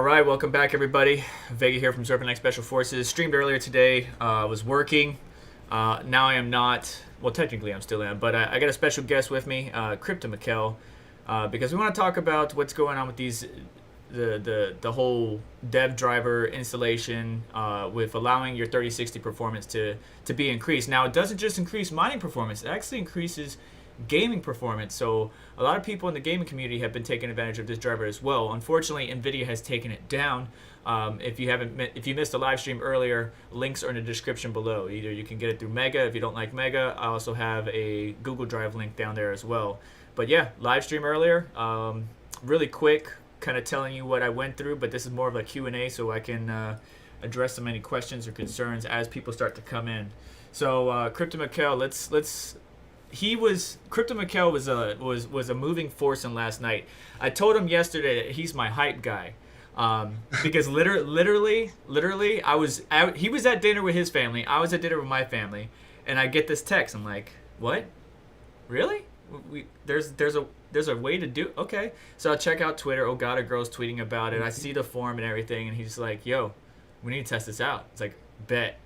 All right, welcome back, everybody. Vega here from SerpentX Special Forces. Streamed earlier today. Was working. Now I am not. Well, technically I'm still am, but I got a special guest with me, Crypto Mikkel, because we want to talk about what's going on with these the whole dev driver installation with allowing your 3060 performance to be increased. Now it doesn't just increase mining performance; it actually increases gaming performance. So a lot of people in the gaming community have been taking advantage of this driver as well. Unfortunately, Nvidia has taken it down. If you missed a live stream earlier, links are in the description below. Either you can get it through Mega if you don't like Mega. I also have a Google Drive link down there as well. But yeah, live stream earlier. Really quick, kind of telling you what I went through. But this is more of a Q&A, so I can address some any questions or concerns as people start to come in. So Crypto Mikkel, let's Crypto Mikkel was a moving force in last night. I told him yesterday that he's my hype guy, because literally he was at dinner with his family, I was at dinner with my family, and I get this text. I'm like, what? Really? There's a way to do. Okay, so I check out Twitter. Oh God, a girl's tweeting about it. I see the forum and everything, and he's like, yo, we need to test this out. It's like, bet.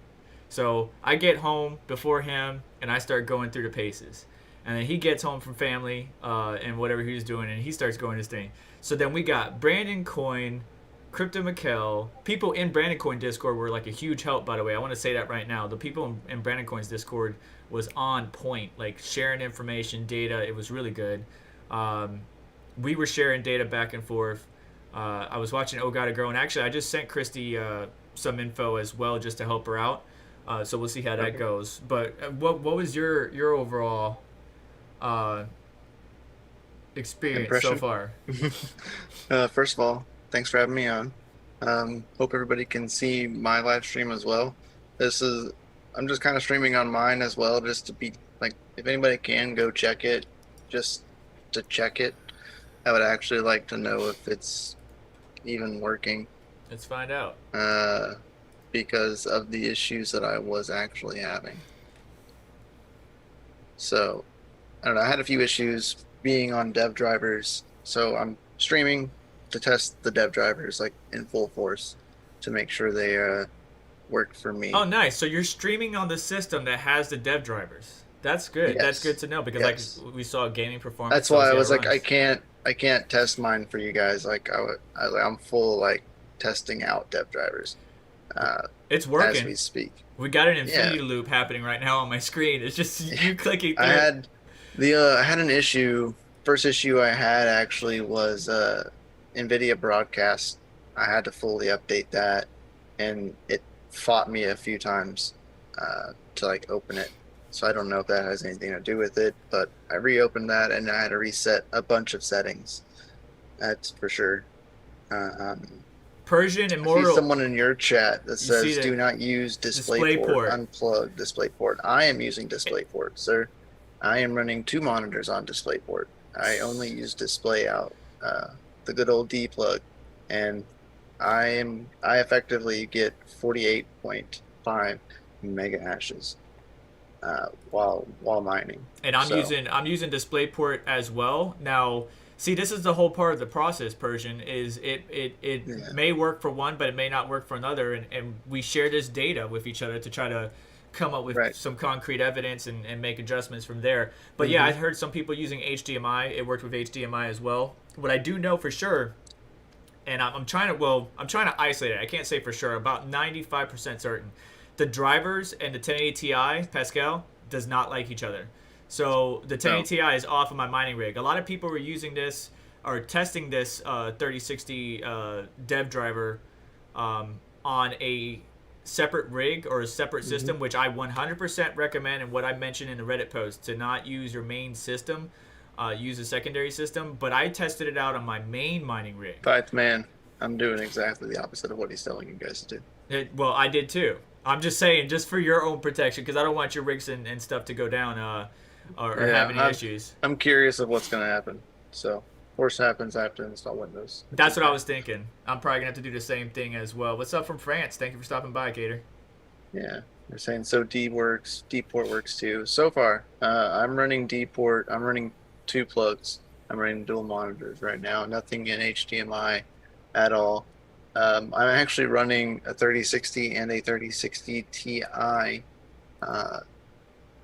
So I get home before him, and I start going through the paces. And then he gets home from family and whatever he was doing, and he starts going his thing. So then we got Brandon Coin, Crypto Mikkel. People in Brandon Coin Discord were like a huge help, by the way. I want to say that right now. The people in Brandon Coin's Discord was on point, like sharing information, data. It was really good. We were sharing data back and forth. I was watching Oh God, a Girl, and actually I just sent Christy some info as well just to help her out. So we'll see how that goes. But what was your overall experience so far? First of all, thanks for having me on. Hope everybody can see my live stream as well. I'm just kind of streaming on mine as well, just to be like, if anybody can go check it, just to check it. I would actually like to know if it's even working. Let's find out. Because of the issues that I was actually having. So, I don't know, I had a few issues being on dev drivers, so I'm streaming to test the dev drivers like in full force to make sure they work for me. Oh, nice. So you're streaming on the system that has the dev drivers. That's good. Yes. That's good to know, because like we saw gaming performance. That's why I was like, I can't test mine for you guys. Like I'm full like testing out dev drivers. It's working as we speak. We got an infinity loop happening right now on my screen. It's just you clicking through. I had an issue. First issue I had actually was Nvidia broadcast. I had to fully update that, and it fought me a few times to like open it. So I don't know if that has anything to do with it, but I reopened that and I had to reset a bunch of settings. That's for sure. Persian Immortal. I see someone in your chat that says, "Do not use DisplayPort. Unplug DisplayPort." I am using DisplayPort, sir. I am running 2 monitors on DisplayPort. I only use display out, the good old D plug, and I effectively get 48.5 mega hashes while mining. And I'm using DisplayPort as well now. See, this is the whole part of the process, Persian, is it may work for one, but it may not work for another. And we share this data with each other to try to come up with some concrete evidence and make adjustments from there. But yeah, I heard some people using HDMI. It worked with HDMI as well. What I do know for sure, and I'm trying to isolate it. I can't say for sure. About 95% certain. The drivers and the 1080 Ti, Pascal, does not like each other. So the 1080 Ti is off of my mining rig. A lot of people were using this or testing this 3060 dev driver on a separate rig or a separate system, which I 100% recommend, and what I mentioned in the Reddit post, to not use your main system, use a secondary system. But I tested it out on my main mining rig. But man, I'm doing exactly the opposite of what he's telling you guys to do. Well, I did too. I'm just saying, just for your own protection, because I don't want your rigs and stuff to go down or have any issues. I'm curious of what's going to happen. So, worst happens, I have to install Windows. That's what I was thinking. I'm probably going to have to do the same thing as well. What's up from France? Thank you for stopping by, Gator. Yeah, they're saying so D-port works too. So far, I'm running D-port. I'm running 2 plugs. I'm running dual monitors right now. Nothing in HDMI at all. I'm actually running a 3060 and a 3060 Ti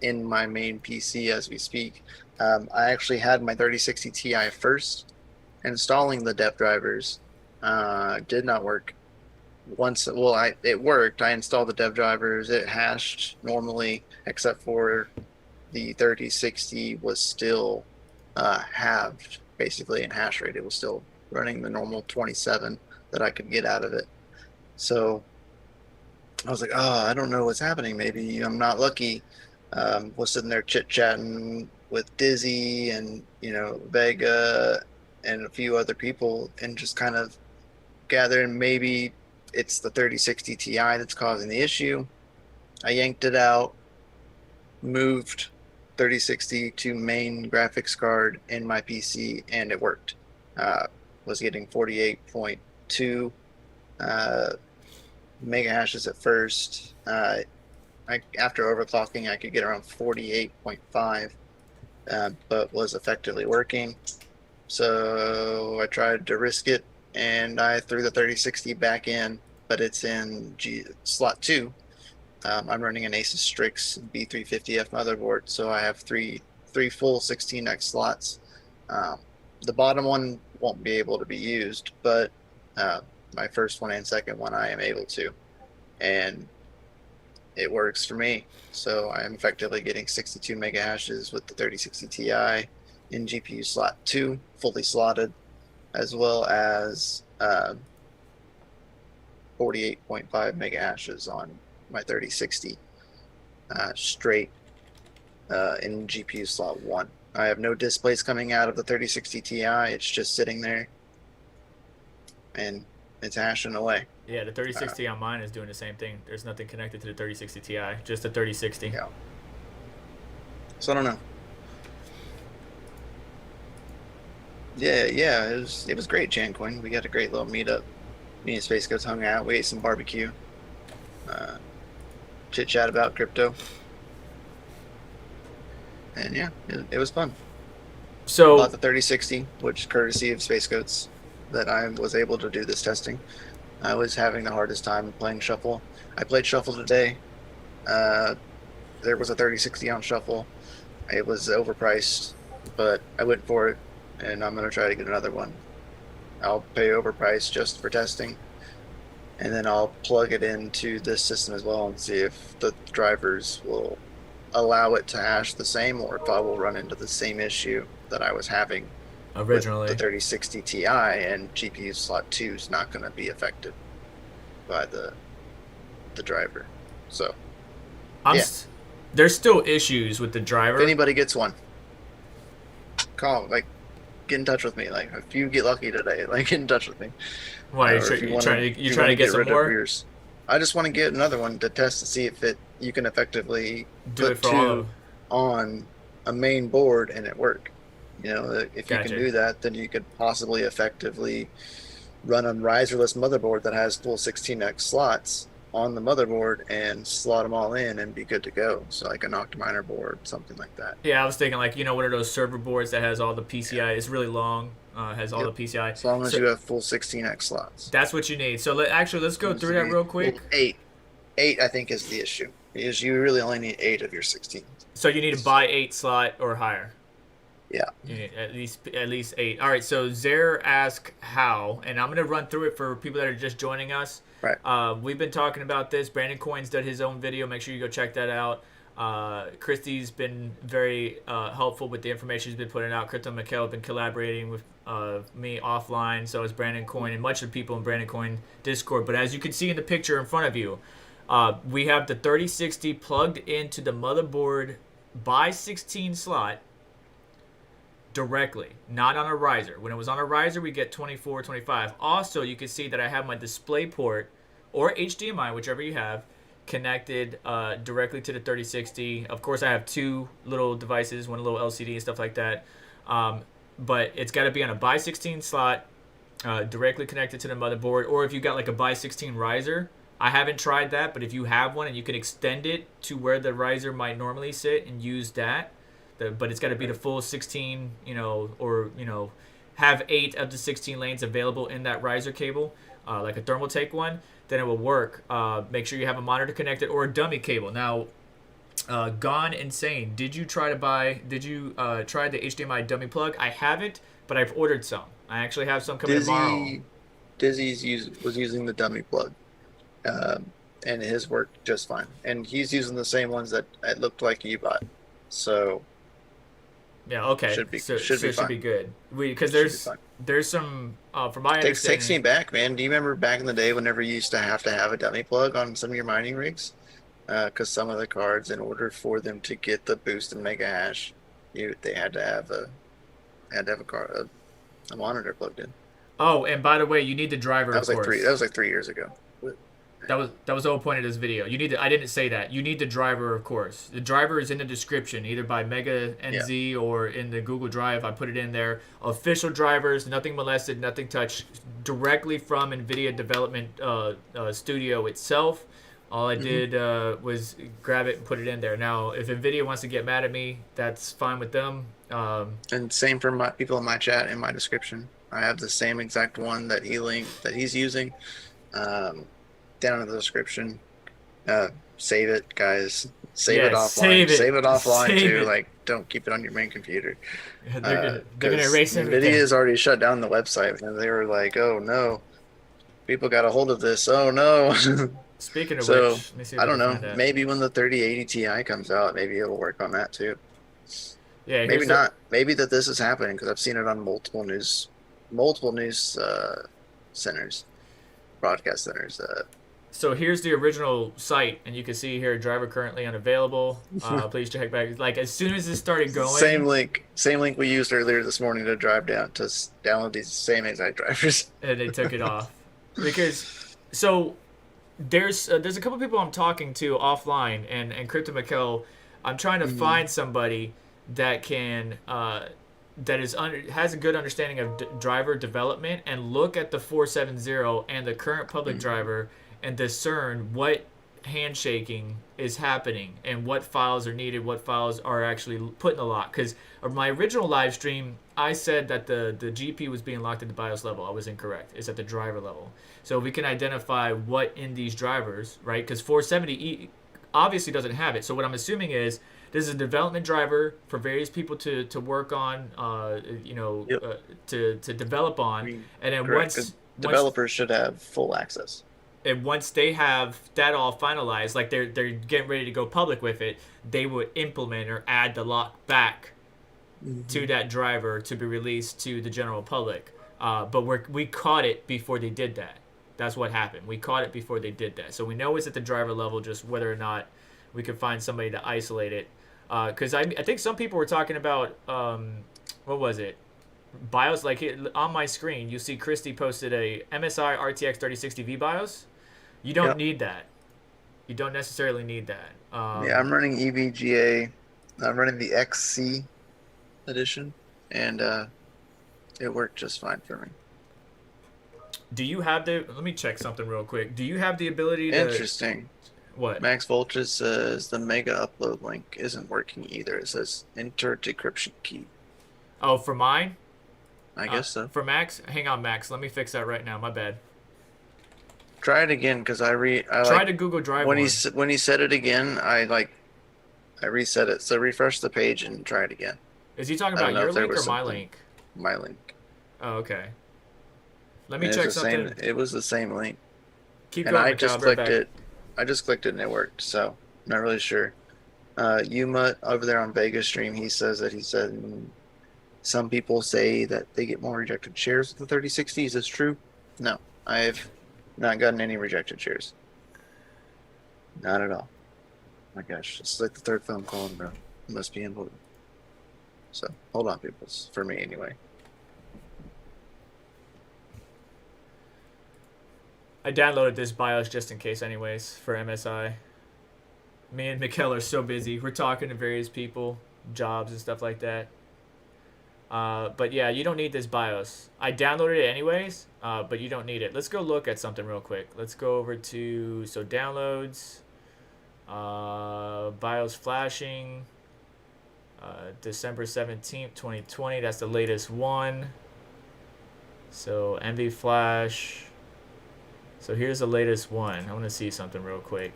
in my main PC as we speak. I actually had my 3060 Ti first. Installing the dep drivers did not work. It worked. I installed the dev drivers. It hashed normally, except for the 3060 was still halved basically in hash rate. It was still running the normal 27 that I could get out of it. So I was like, oh, I don't know what's happening. Maybe I'm not lucky. Was sitting there chit chatting with Dizzy and Vega and a few other people, and just kind of gathering maybe it's the 3060 Ti that's causing the issue. I yanked it out, moved 3060 to main graphics card in my PC, and it worked. Was getting 48.2 mega hashes at first. After overclocking, I could get around 48.5, but was effectively working. So I tried to risk it, and I threw the 3060 back in, but it's in slot 2. I'm running an Asus Strix B350F motherboard, so I have three full 16x slots. The bottom one won't be able to be used, but my first one and second one I am able to, and it works for me. So I'm effectively getting 62 mega hashes with the 3060 Ti in GPU slot 2, fully slotted, as well as 48.5 mega hashes on my 3060 straight in GPU slot 1. I have no displays coming out of the 3060 Ti. It's just sitting there, and it's hashing away. Yeah, the 3060 on mine is doing the same thing. There's nothing connected to the 3060 Ti, just the 3060. Yeah. So I don't know. Yeah, it was great, Jancoin. We got a great little meetup. Me and Space Goats hung out. We ate some barbecue. Chit chat about crypto. And yeah, it was fun. So bought the 3060, which courtesy of Space Goats, that I was able to do this testing. I was having the hardest time playing Shuffle. I played Shuffle today. There was a 3060 on Shuffle. It was overpriced, but I went for it, and I'm going to try to get another one. I'll pay overpriced just for testing, and then I'll plug it into this system as well and see if the drivers will allow it to hash the same, or if I will run into the same issue that I was having originally with the 3060 Ti, and GPU slot 2 is not going to be affected by the driver. So there's still issues with the driver. If anybody gets one, get in touch with me. Like, if you get lucky today, get in touch with me. Why you trying to get some more? Yours. I just want to get another one to test to see if you can effectively put 2 on a main board and it work. If you can do that, then you could possibly effectively run a riserless motherboard that has full 16x slots on the motherboard and slot them all in and be good to go. So like an Octominer board, something like that. Yeah, I was thinking one of those server boards that has all the PCI. Yeah. It's really long. Has all the PCI. As long as you have full 16x slots. That's what you need. So let's go through that real quick. Well, 8 I think is the issue, because you really only need 8 of your 16. So you need to buy 8 slot or higher. Yeah. You need at least 8. All right. So Zare asked how, and I'm gonna run through it for people that are just joining us. Right. We've been talking about this. Brandon Coins did his own video. Make sure you go check that out. Christy's been very helpful with the information he's been putting out. Crypto Mikhail has been collaborating with me offline. So is Brandon Coin and much of the people in Brandon Coin Discord. But as you can see in the picture in front of you, we have the 3060 plugged into the motherboard by 16 slot directly, not on a riser. When it was on a riser, we get 24, 25. Also, you can see that I have my display port or HDMI, whichever you have, connected directly to the 3060. Of course, I have 2 little devices, one little LCD and stuff like that. But it's got to be on a by 16 slot, directly connected to the motherboard. Or if you got like a by 16 riser, I haven't tried that, but if you have one and you can extend it to where the riser might normally sit and use that, but it's got to be the full 16, or have 8 of the 16 lanes available in that riser cable. like a thermal take one, then it will work. Make sure you have a monitor connected or a dummy cable. Now, Gone Insane, did you try the HDMI dummy plug? I haven't, but I've ordered some. I actually have some coming tomorrow. Dizzy's was using the dummy plug, and his worked just fine. And he's using the same ones that it looked like you bought. So yeah, okay. Should be good. Because there's some from my understanding. Takes me back, man. Do you remember back in the day whenever you used to have a dummy plug on some of your mining rigs? Because some of the cards, in order for them to get the boost and mega hash, they had to have a monitor plugged in. Oh, and by the way, you need the driver. That was like 3 years ago. That was the whole point of this video. I didn't say that. You need the driver, of course. The driver is in the description, either by Mega NZ or in the Google Drive. I put it in there. Official drivers, nothing molested, nothing touched, directly from Nvidia development studio itself. All I did was grab it and put it in there. Now, if Nvidia wants to get mad at me, that's fine with them. And same for my people in my chat in my description. I have the same exact one that he's using. Down in the description. Save it, guys. Save it offline. Save it offline too. Like, don't keep it on your main computer. They're gonna erase everything. Nvidia's already shut down the website, and they were like, "Oh no, people got a hold of this. Oh no." Speaking of which, I don't know. Maybe when the 3080 Ti comes out, maybe it'll work on that too. Yeah, maybe not. Maybe that this is happening because I've seen it on multiple news centers, broadcast centers. So here's the original site, and you can see here driver currently unavailable. Please check back. Like as soon as this started going, same link we used earlier this morning to drive down to download these same exact drivers, and they took it off because there's a couple people I'm talking to offline, and Crypto Mikkel, I'm trying to find somebody that can has a good understanding of driver development and look at the 470 and the current public driver and discern what handshaking is happening and what files are needed, what files are actually put in the lock. Because my original live stream, I said that the GP was being locked at the BIOS level. I was incorrect. It's at the driver level. So we can identify what in these drivers, right? Because 470 obviously doesn't have it. So what I'm assuming is this is a development driver for various people to work on, to develop on. And then once developers should have full access. And once they have that all finalized, like they're getting ready to go public with it, they would implement or add the lock back to that driver to be released to the general public. But we caught it before they did that. That's what happened. We caught it before they did that. So we know it's at the driver level, just whether or not we can find somebody to isolate it. Because I think some people were talking about, what was it? BIOS, like on my screen, you see Christy posted a MSI RTX 3060 VBIOS. You don't need that. You don't necessarily need that. I'm running EVGA. I'm running the XC edition, and it worked just fine for me. Do you have let me check something real quick. Do you have the ability to... Interesting. What? Max Voltage says the mega upload link isn't working either. It says enter decryption key. Oh, for mine? I guess so. For Max? Hang on, Max. Let me fix that right now. My bad. Try it again, because I tried to Google Drive when he said it again, I reset it. So refresh the page and try it again. Is he talking about your link or my link? My link. Oh, okay. Let me check something. It was the same link. Keep going. I just clicked it. I just clicked it and it worked. So I'm not really sure. Yuma over there on Vega stream, he said some people say that they get more rejected shares with the 3060. Is this true? No, I've not gotten any rejected shares. Not at all. Oh my gosh, it's like the third phone call, bro. It must be important. So hold on, people. It's for me anyway. I downloaded this BIOS just in case, anyways, for MSI. Me and Mikkel are so busy. We're talking to various people, jobs and stuff like that. But yeah, you don't need this BIOS. I downloaded it anyways, but you don't need it. Let's go look at something real quick. Let's go over to downloads, BIOS flashing, December 17th, 2020. That's the latest one. So NV Flash. So here's the latest one. I want to see something real quick.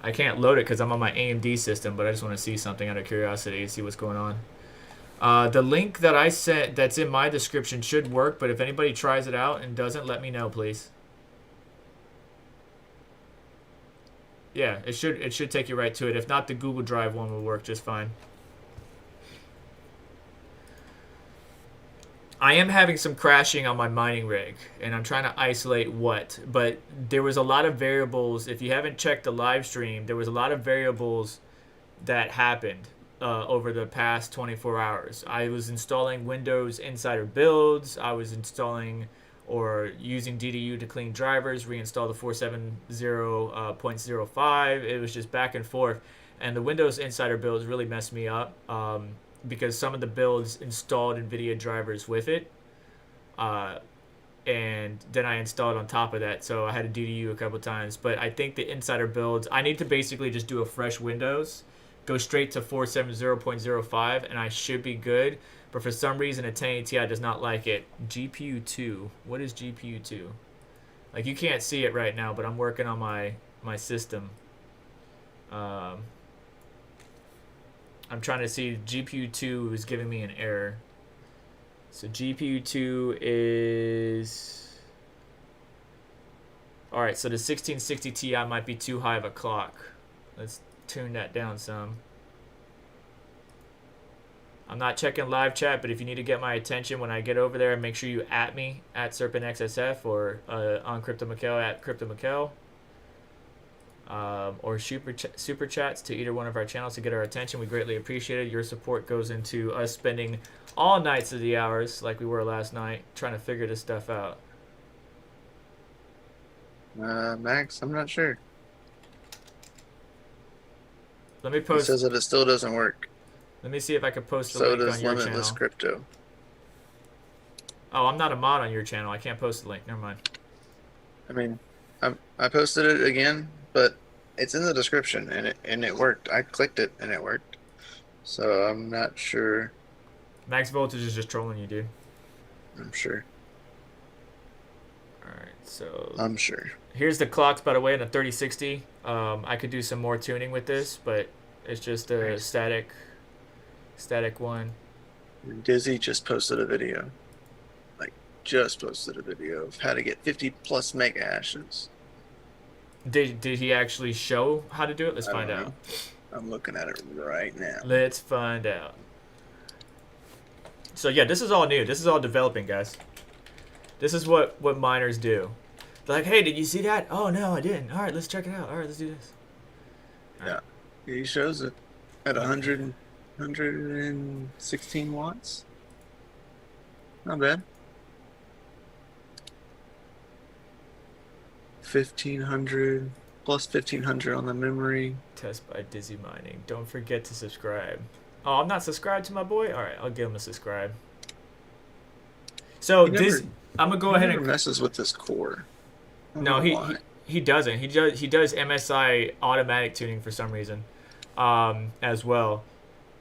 I can't load it because I'm on my AMD system, but I just want to see something out of curiosity, see what's going on. The link that I sent that's in my description should work, but if anybody tries it out and doesn't, let me know, please. Yeah, it should take you right to it. If not, the Google Drive one will work just fine. I am having some crashing on my mining rig, and I'm trying to isolate what. But there was a lot of variables. If you haven't checked the live stream, there was a lot of variables that happened over the past 24 hours. I was installing Windows Insider builds. I was installing or using DDU to clean drivers, reinstall the 470.05. It was just back and forth. And the Windows Insider builds really messed me up. Because some of the builds installed NVIDIA drivers with it. And then I installed on top of that, so I had to DDU a couple times. But I think the insider builds, I need to basically just do a fresh Windows, go straight to 470.05, and I should be good. But for some reason, a 1080 Ti does not like it. GPU 2. What is GPU 2? Like, you can't see it right now, but I'm working on my system. I'm trying to see. GPU 2 is giving me an error. So GPU 2 is... Alright, so the 1660 Ti might be too high of a clock. Let's tune that down some. I'm not checking live chat, but if you need to get my attention when I get over there, make sure you at me at SerpentXSF or on CryptoMikel at CryptoMikel. Or super chats to either one of our channels to get our attention. We greatly appreciate it. Your support goes into us spending all nights of the hours, like we were last night, trying to figure this stuff out. Max, I'm not sure. Let me post. It says that it still doesn't work. Let me see if I can post the so link does on your Limitless channel. Crypto. Oh, I'm not a mod on your channel. I can't post the link. Never mind. I mean, I posted it again, but it's in the description, and it worked. I clicked it and it worked. So I'm not sure. Max Voltage is just trolling you, dude. I'm sure. All right, so I'm sure. Here's the clocks, by the way, in a 3060. I could do some more tuning with this, but it's just a static one. Dizzy just posted a video. Just posted a video of how to get 50 plus mega hashes. Did he actually show how to do it? Let's find out. I'm looking at it right now. Let's find out. So yeah, this is all new. This is all developing, guys. This is what miners do. They're like, hey, did you see that? Oh no, I didn't. All right, let's check it out. All right, let's do this. Yeah, he shows it at 116 watts. Not bad. 1500 plus 1500 on the memory. Test by Dizzy Mining. Don't forget to subscribe. Oh, I'm not subscribed to my boy? Alright, I'll give him a subscribe. So this I'm gonna go ahead and messes with this core. No, he doesn't. He does MSI automatic tuning for some reason. As well.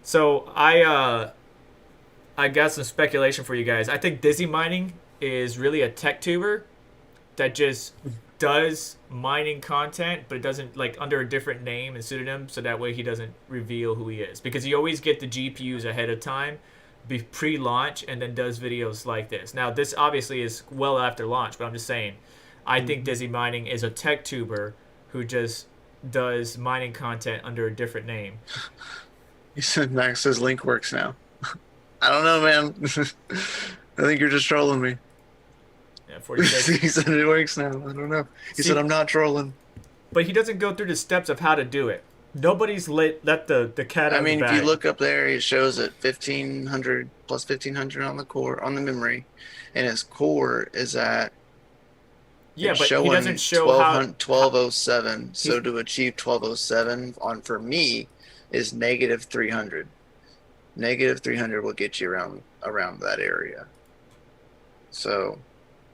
So I got some speculation for you guys. I think Dizzy Mining is really a tech tuber that just does mining content, but it doesn't, like, under a different name and pseudonym, so that way he doesn't reveal who he is, because he always get the GPUs ahead of time, pre-launch, and then does videos like this. Now this obviously is well after launch, but I'm just saying, I think Dizzy Mining is a tech tuber who just does mining content under a different name. He said Max's link works now. I don't know, man. I think you're just trolling me. Yeah, 46. He said it works now. I don't know. He said I'm not trolling. But he doesn't go through the steps of how to do it. Nobody's let the cat out of the bag. If you look up there, it shows it 1500 plus 1500 on the core, on the memory, and his core is at but he doesn't show 1207. So to achieve 1207 on for me is negative 300. Negative 300 will get you around that area. So.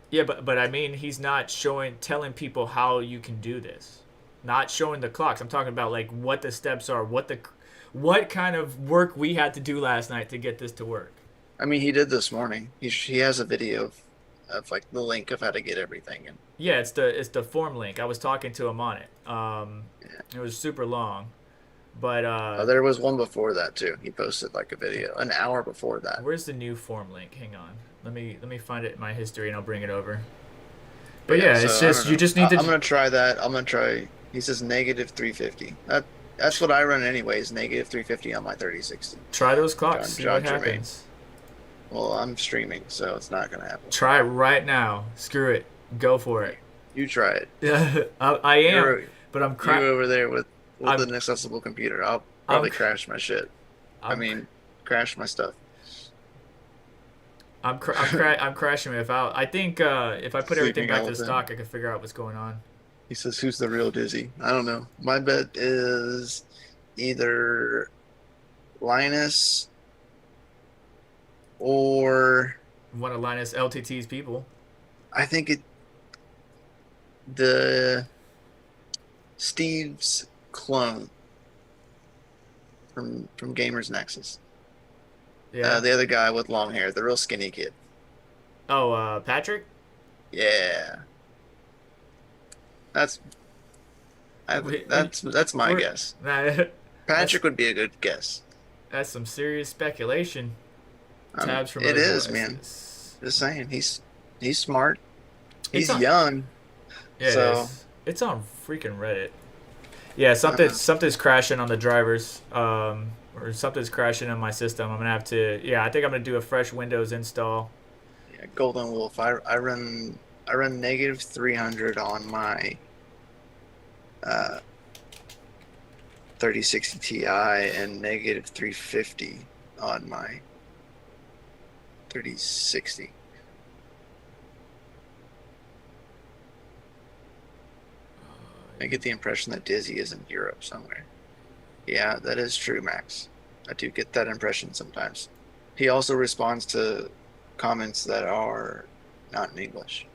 Yeah, but I mean, he's not telling people how you can do this. Not showing the clocks. I'm talking about, like, what the steps are, what kind of work we had to do last night to get this to work. I mean, he did this morning. He has a video of like the link of how to get everything in. Yeah, it's the form link. I was talking to him on it. Yeah. It was super long, but There was one before that too. He posted like a video an hour before that. where's the new form link? Hang on. Let me find it in my history and I'll bring it over. But yeah, so it's just you just need to. I'm gonna try that. I'm gonna try. He says negative 350. That's what I run anyways. Negative 350 on my 3060. Try those clocks. See what happens. Well, I'm streaming, so it's not gonna happen. Try it right now. Screw it. Go for it. You try it. Yeah, I am. But I'm you over there with an accessible computer. I'll probably crash my shit. Crash my stuff. I'm crashing it. I think if I put everything back to stock, I can figure out what's going on. He says, "Who's the real Dizzy?" I don't know. My bet is either Linus or one of Linus LTT's people. I think the Steve's clone from Gamers Nexus. Yeah, the other guy with long hair, the real skinny kid. Oh, Patrick? Yeah. That's my guess. Patrick would be a good guess. That's some serious speculation. Tabs from it is, man. Just saying, he's smart. He's young. Yeah, so it's on freaking Reddit. Yeah, something's crashing on the drivers. Or something's crashing on my system. I'm gonna have to. Yeah, I think I'm gonna do a fresh Windows install. Yeah, Golden Wolf. I run negative 300 on my 3060 Ti and negative 350 on my 3060. I get the impression that Dizzy is in Europe somewhere. Yeah, that is true, Max. I do get that impression sometimes. He also responds to comments that are not in English.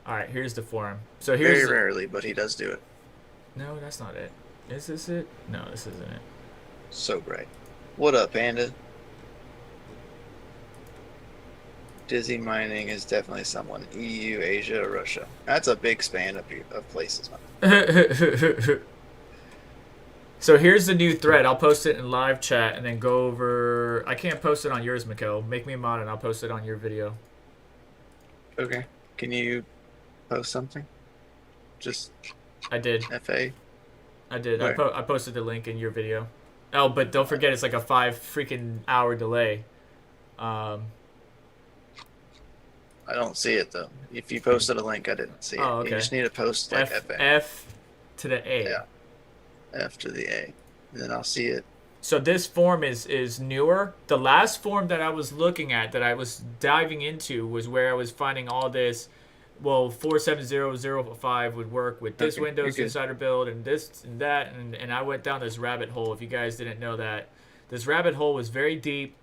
All right, here's the forum. So here's very rarely, but he does do it. No, that's not it. Is this it? No, this isn't it. So great. What up, Panda? Dizzy Mining is definitely someone. EU, Asia, or Russia. That's a big span of places. So here's the new thread. I'll post it in live chat and then go over. I can't post it on yours, Mikkel. Make me a mod and I'll post it on your video. Okay. Can you post something? Just. I did. FA. I did. I posted the link in your video. Oh, but don't forget it's like a 5 freaking hour delay. I don't see it though. If you posted a link, I didn't see it. Oh, okay. You just need to post like F to the A. Yeah. F to the A. And then I'll see it. So this form is newer. The last form that I was looking at, that I was diving into, was where I was finding all this. Well, 47005 would work with this Windows Insider build and this and that. And I went down this rabbit hole. If you guys didn't know that. This rabbit hole was very deep.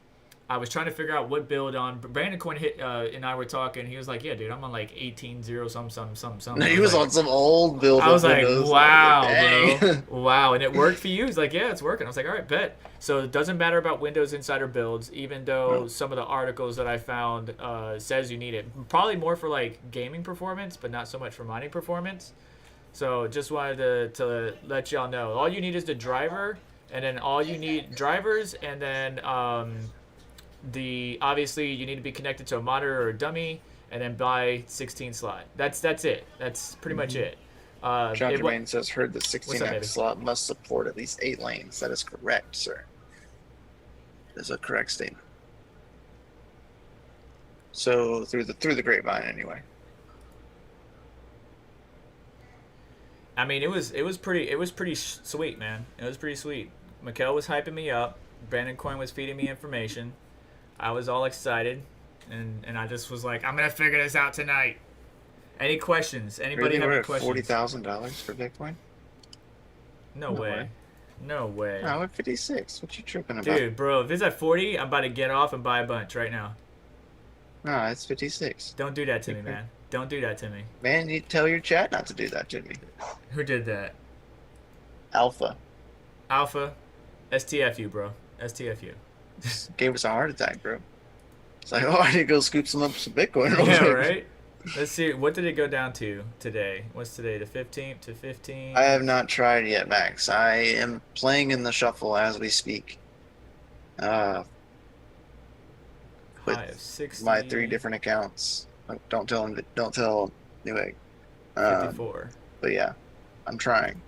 I was trying to figure out what build on. Brandon Coin and I were talking. He was like, "Yeah, dude, I'm on like 18.0 something." No, he was on some old build. I was like, "Wow, bro, wow!" And it worked for you. He's like, "Yeah, it's working." I was like, "All right, bet." So it doesn't matter about Windows Insider builds, even though some of the articles that I found says you need it. Probably more for like gaming performance, but not so much for mining performance. So just wanted to let y'all know. All you need is the driver, and then all you need drivers, and then obviously you need to be connected to a monitor or a dummy, and then buy 16 slot. That's it. That's pretty much it. John Jermaine says, heard the 16x slot must support at least 8 lanes. That is correct, sir. That is a correct statement. So through the grapevine anyway. I mean, it was pretty sweet, man. It was pretty sweet. Mikkel was hyping me up. Brandon Coin was feeding me information. I was all excited, and I just was like, I'm gonna figure this out tonight. Any questions? Anybody have any questions? $40,000 for Bitcoin? No way. No way. No, at 56. What you tripping about? Dude, bro, if it's at 40, I'm about to get off and buy a bunch right now. No, it's 56. Don't do that to me, man. Don't do that to me. Man, you tell your chat not to do that to me. Who did that? Alpha. STFU, bro. STFU. Gave us a heart attack, bro. It's like, oh, I need to go scoop some Bitcoin. Yeah, right? Let's see. What did it go down to today? What's today? The 15th to 15? I have not tried yet, Max. I am playing in the shuffle as we speak. With my 3 different accounts. Don't tell Newegg. 54. But yeah, I'm trying.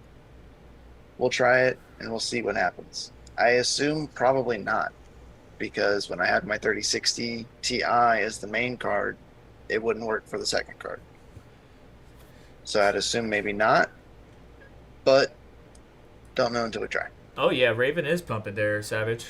We'll try it and we'll see what happens. I assume probably not, because when I had my 3060 Ti as the main card, it wouldn't work for the second card. So I'd assume maybe not, but don't know until we try. Oh yeah, Raven is pumping there, Savage.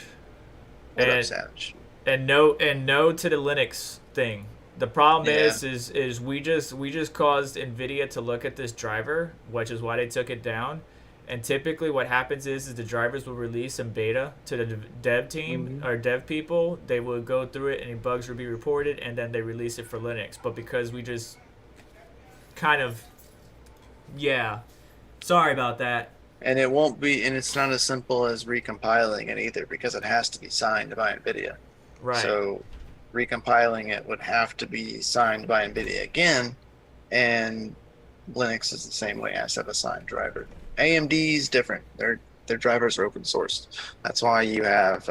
What up, Savage? And no to the Linux thing. The problem is we just caused Nvidia to look at this driver, which is why they took it down. And typically what happens is the drivers will release some beta to the dev team or dev people. They will go through it, any bugs will be reported, and then they release it for Linux. But because we just kind of, sorry about that. And it won't be, and it's not as simple as recompiling it either, because it has to be signed by Nvidia. Right. So recompiling it would have to be signed by Nvidia again, and Linux is the same way. It has to have a signed driver. AMD is different. Their drivers are open sourced. That's why you have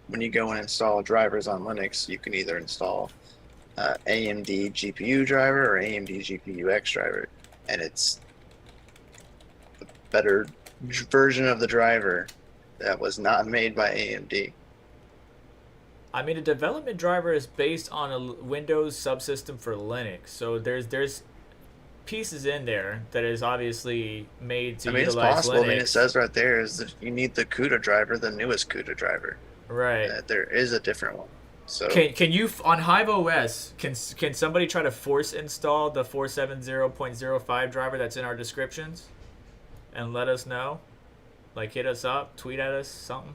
when you go and install drivers on Linux, you can either install AMD GPU driver or AMD GPU X driver, and it's a better version of the driver that was not made by AMD. I mean, a development driver is based on a Windows subsystem for Linux, so there's pieces in there that is obviously made to utilize it's possible. Linux. I mean, it says right there is that you need the CUDA driver, the newest CUDA driver. Right. There is a different one. So can you on Hive OS can somebody try to force install the 470.05 driver that's in our descriptions, and let us know? Like, hit us up, tweet at us, something.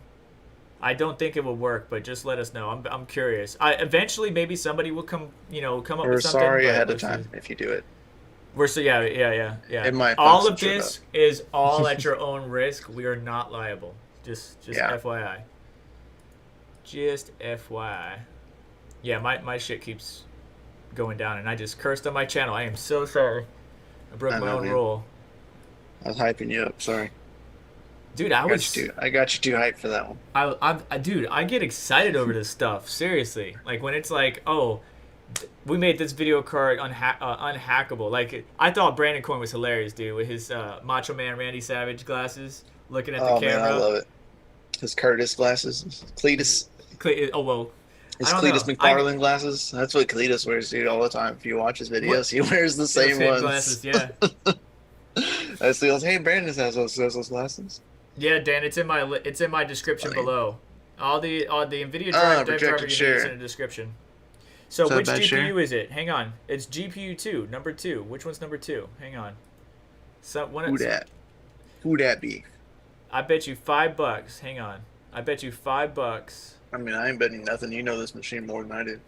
I don't think it will work, but just let us know. I'm curious. Eventually maybe somebody will come up with something. We're sorry ahead of time if you do it. We're so yeah. It might all of this is all at your own risk. We are not liable. Just FYI. Just FYI. Yeah, my shit keeps going down, and I just cursed on my channel. I am so sorry. I broke my own rule. I was hyping you up. Sorry. Dude, I got you too hyped for that one. Dude, I get excited over this stuff. Seriously, like when it's like, oh, we made this video card unhackable. Like, I thought Brandon Coin was hilarious, dude, with his Macho Man Randy Savage glasses, looking at the camera. Man, I love it. His Curtis glasses, Cletus. His Cletus McFarlane glasses. That's what Cletus wears, dude, all the time. If you watch his videos, he wears the same ones. Glasses, yeah. I see those. Hey, Brandon has those glasses. Yeah, Dan, it's in my description below. All the Nvidia driver is in the description. So which GPU is it? Hang on. It's GPU 2, number 2. Which one's number 2? Hang on. Who that be? I bet you $5. Hang on. I bet you $5. I mean, I ain't betting nothing. You know this machine more than I do.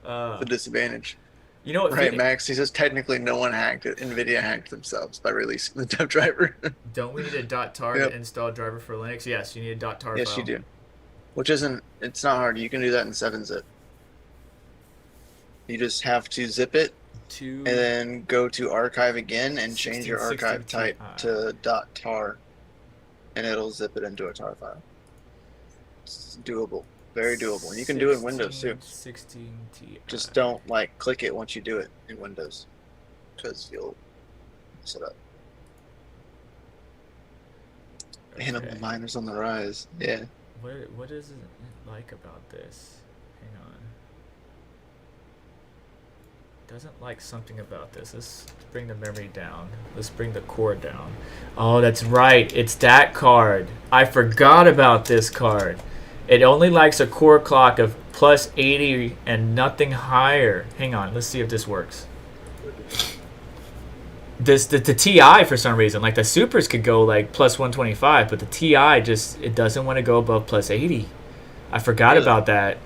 The disadvantage. You know what? Right, Max? He says technically no one hacked it. Nvidia hacked themselves by releasing the dev driver. Don't we need a .tar to install driver for Linux? Yes, you need a .tar file. Yes, you do. Which it's not hard. You can do that in 7-zip. You just have to zip it and then go to archive again and change your archive type to .tar, and it'll zip it into a tar file. It's doable. Very doable. And you can do it in Windows too. 16 Ti. Just don't click it once you do it in Windows, because you'll mess it up. Okay. And the miners on the rise. Yeah. What is it like about this? Hang on. Doesn't like something about this. Let's bring the memory down. Let's bring the core down. Oh, that's right. It's that card. I forgot about this card. It only likes a core clock of plus 80 and nothing higher. Hang on. Let's see if this works. The TI, for some reason, like the Supers could go like plus 125, but the TI it doesn't want to go above plus 80. I forgot about that.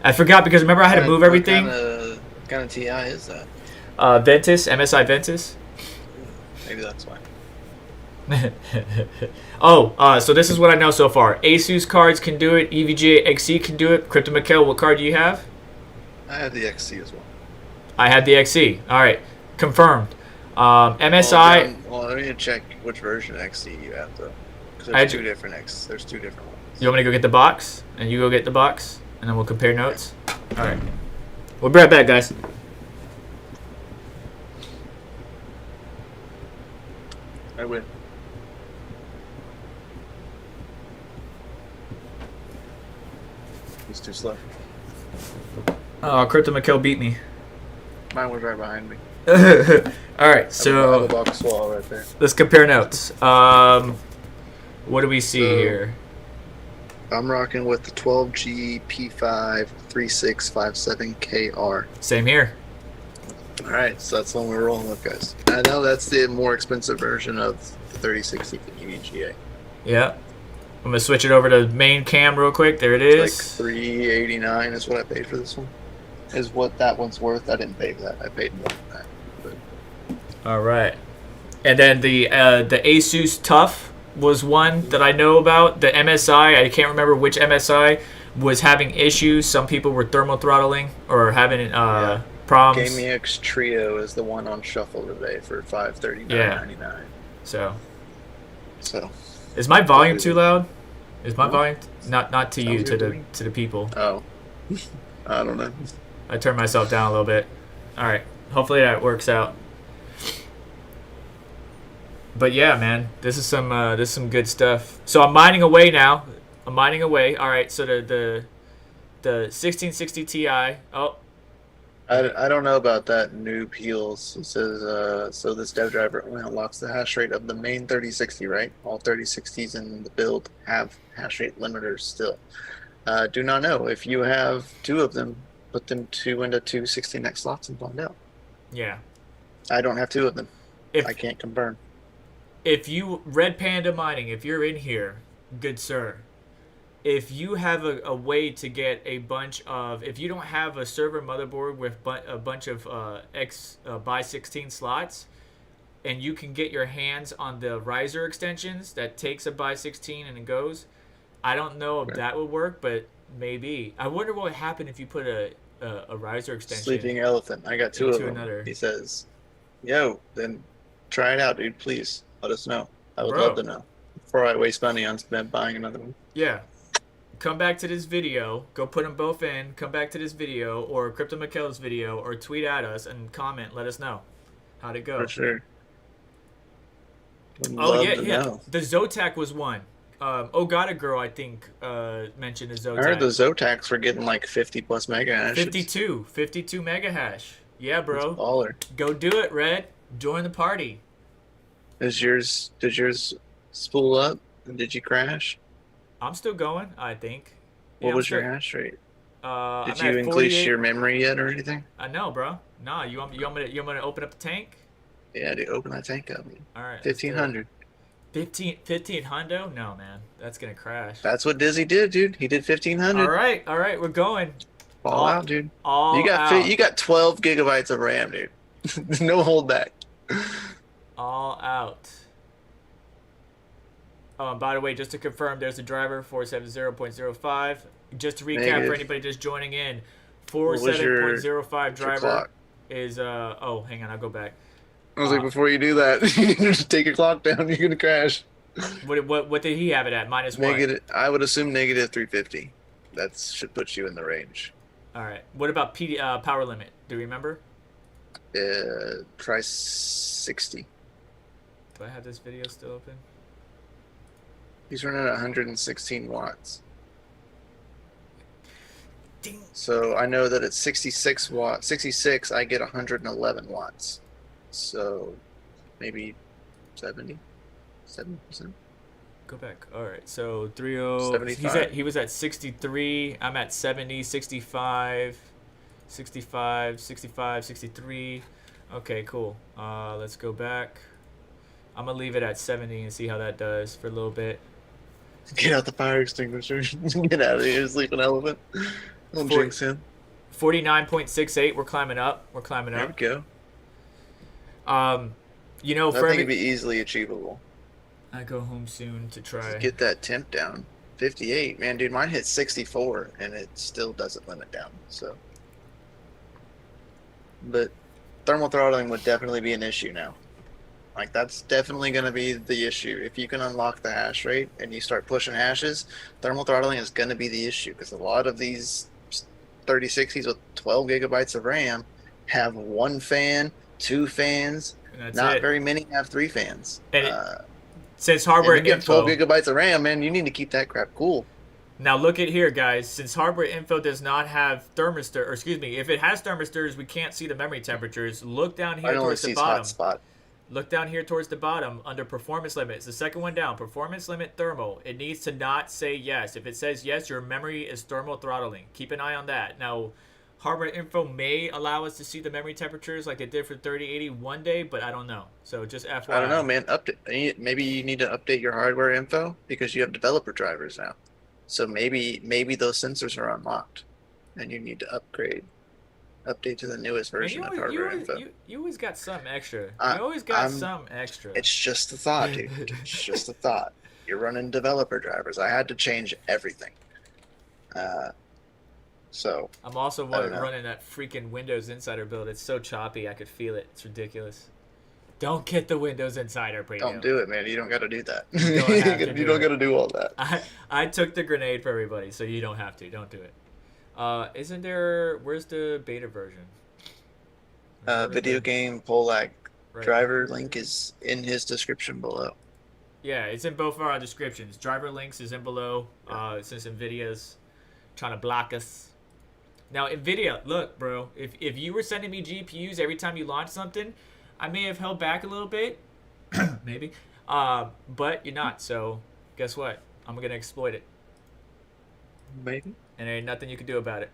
I forgot because remember I had to move everything. What kind of TI is that? Ventus, MSI Ventus. Maybe that's why. So this is what I know so far. Asus cards can do it. EVGA XE can do it. Crypto Mikhail, what card do you have? I have the XC as well. I have the XC. All right, confirmed. MSI. Well, I need to check which version of XC you have though, because there's two different ones. You want me to go get the box, and you go get the box, and then we'll compare notes. All right. We'll be right back, guys. I win. He's too slow. Oh, Crypto Mikkel beat me. Mine was right behind me. All right, so I have a box wall right there. Let's compare notes. What do we see here? I'm rocking with the 12G P5 3657KR. Same here. All right, so that's the one we're rolling with, guys. I know that's the more expensive version of the 3060 EVGA. Yeah. I'm gonna switch it over to main cam real quick. There it is. It's like $389 is what I paid for this one. Is what that one's worth. I didn't pay for that. I paid more than that. But. All right. And then the Asus Tough was one that I know about. The MSI, I can't remember which MSI was having issues. Some people were thermal throttling or having problems. GameX Trio is the one on shuffle today for $539.99. Yeah. So. Is my volume too loud? Is my volume not to you, to the people? Oh. I don't know. I turned myself down a little bit. All right. Hopefully that works out. But yeah, man, this is some good stuff. So I'm mining away now. All right. So the 1660 Ti. Oh. I don't know about that new Peels. It says so this dev driver only unlocks the hash rate of the main 3060, right? All 3060s in the build have hash rate limiters still. Do not know. If you have two of them, put them into two 16x slots and find out. Yeah. I don't have two of them. I can't confirm. If you, Red Panda Mining, if you're in here, good sir, if you have a way to get a bunch of, if you don't have a server motherboard with a bunch of by 16 slots, and you can get your hands on the riser extensions that takes a by 16 and it goes, I don't know if that would work, but maybe. I wonder what would happen if you put a riser extension. Sleeping Elephant. I got two of them. He says, yo, then try it out, dude. Please let us know. I would love to know before I waste money on buying another one. Yeah. Come back to this video. Go put them both in. Come back to this video or Crypto Mikkel's video or tweet at us and comment. Let us know how'd it go. For sure. Oh, yeah. The Zotac was one. Ogata Girl, I think, mentioned the Zotac. I heard the Zotacs were getting like 50 plus mega hash. 52 mega hash. Yeah, bro. That's baller. Go do it, Red. Join the party. Did yours spool up? And did you crash? I'm still going, I think. What was your hash rate? Did you increase your memory yet or anything? No, bro. Nah, you want me to open up the tank? Yeah, dude, open that tank up. All right. 1500. 1500? No, man. That's going to crash. That's what Dizzy did, dude. He did 1500. All right. We're going. All out, dude. You got 12 gigabytes of RAM, dude. No hold back. All out. Oh, and by the way, just to confirm, there's a driver 470.05. Just to recap for anybody just joining in, 470.05 driver is oh, hang on, I'll go back. I was like, before you do that, just take your clock down. You're gonna crash. What did he have it at? Minus negative. What? I would assume negative 350. That should put you in the range. All right. What about power limit? Do you remember? Try 60. Do I have this video still open? He's running at 116 watts. Ding. So I know that at 66 watts, 66, I get 111 watts. So maybe 70%. Go back. All right. So 30. He was at 63. I'm at 70, 65, 65, 65, 63. Okay, cool. Let's go back. I'm gonna leave it at 70 and see how that does for a little bit. Get out the fire extinguisher. Get out of here, sleeping elephant. Don't jinx him. 49.68. We're climbing up. There we go. You know, I think it'd be easily achievable. I go home soon to try. Just get that temp down. 58, man, dude. Mine hit 64, and it still doesn't limit down. So but thermal throttling would definitely be an issue now. Like that's definitely going to be the issue. If you can unlock the hash rate and you start pushing hashes, thermal throttling is going to be the issue because a lot of these 3060s with 12 gigabytes of RAM have one fan, two fans. Not very many have three fans. And since hardware and you get 12 gigabytes of RAM, man, you need to keep that crap cool. Now look at here, guys. Since hardware info does not have thermistor, or excuse me, if it has thermistors, we can't see the memory temperatures. Look down here towards the bottom. Hotspot. Look down here towards the bottom under performance limits. The second one down, performance limit thermal. It needs to not say yes. If it says yes, your memory is thermal throttling. Keep an eye on that. Now, hardware info may allow us to see the memory temperatures like they did for 3080 one day, but I don't know. So just FYI. I don't know, man. Maybe you need to update your hardware info because you have developer drivers now. So maybe those sensors are unlocked, and you need to update to the newest version of hardware info. You always got something extra. You always got some extra. It's just a thought, dude. It's just a thought. You're running developer drivers. I had to change everything. So I'm also running that freaking Windows Insider build. It's so choppy, I could feel it. It's ridiculous. Don't get the Windows Insider premium. Don't do it, man. You don't got to do that. You don't got to do all that. I took the grenade for everybody, so you don't have to. Don't do it. Isn't there? Where's the beta version? Video game Polak driver link is in his description below. Yeah, it's in both of our descriptions. Driver links is in below. Since Nvidia's trying to block us. Now, Nvidia, look, bro. If you were sending me GPUs every time you launch something, I may have held back a little bit, maybe. But you're not. So guess what? I'm gonna exploit it. Maybe. And there ain't nothing you can do about it.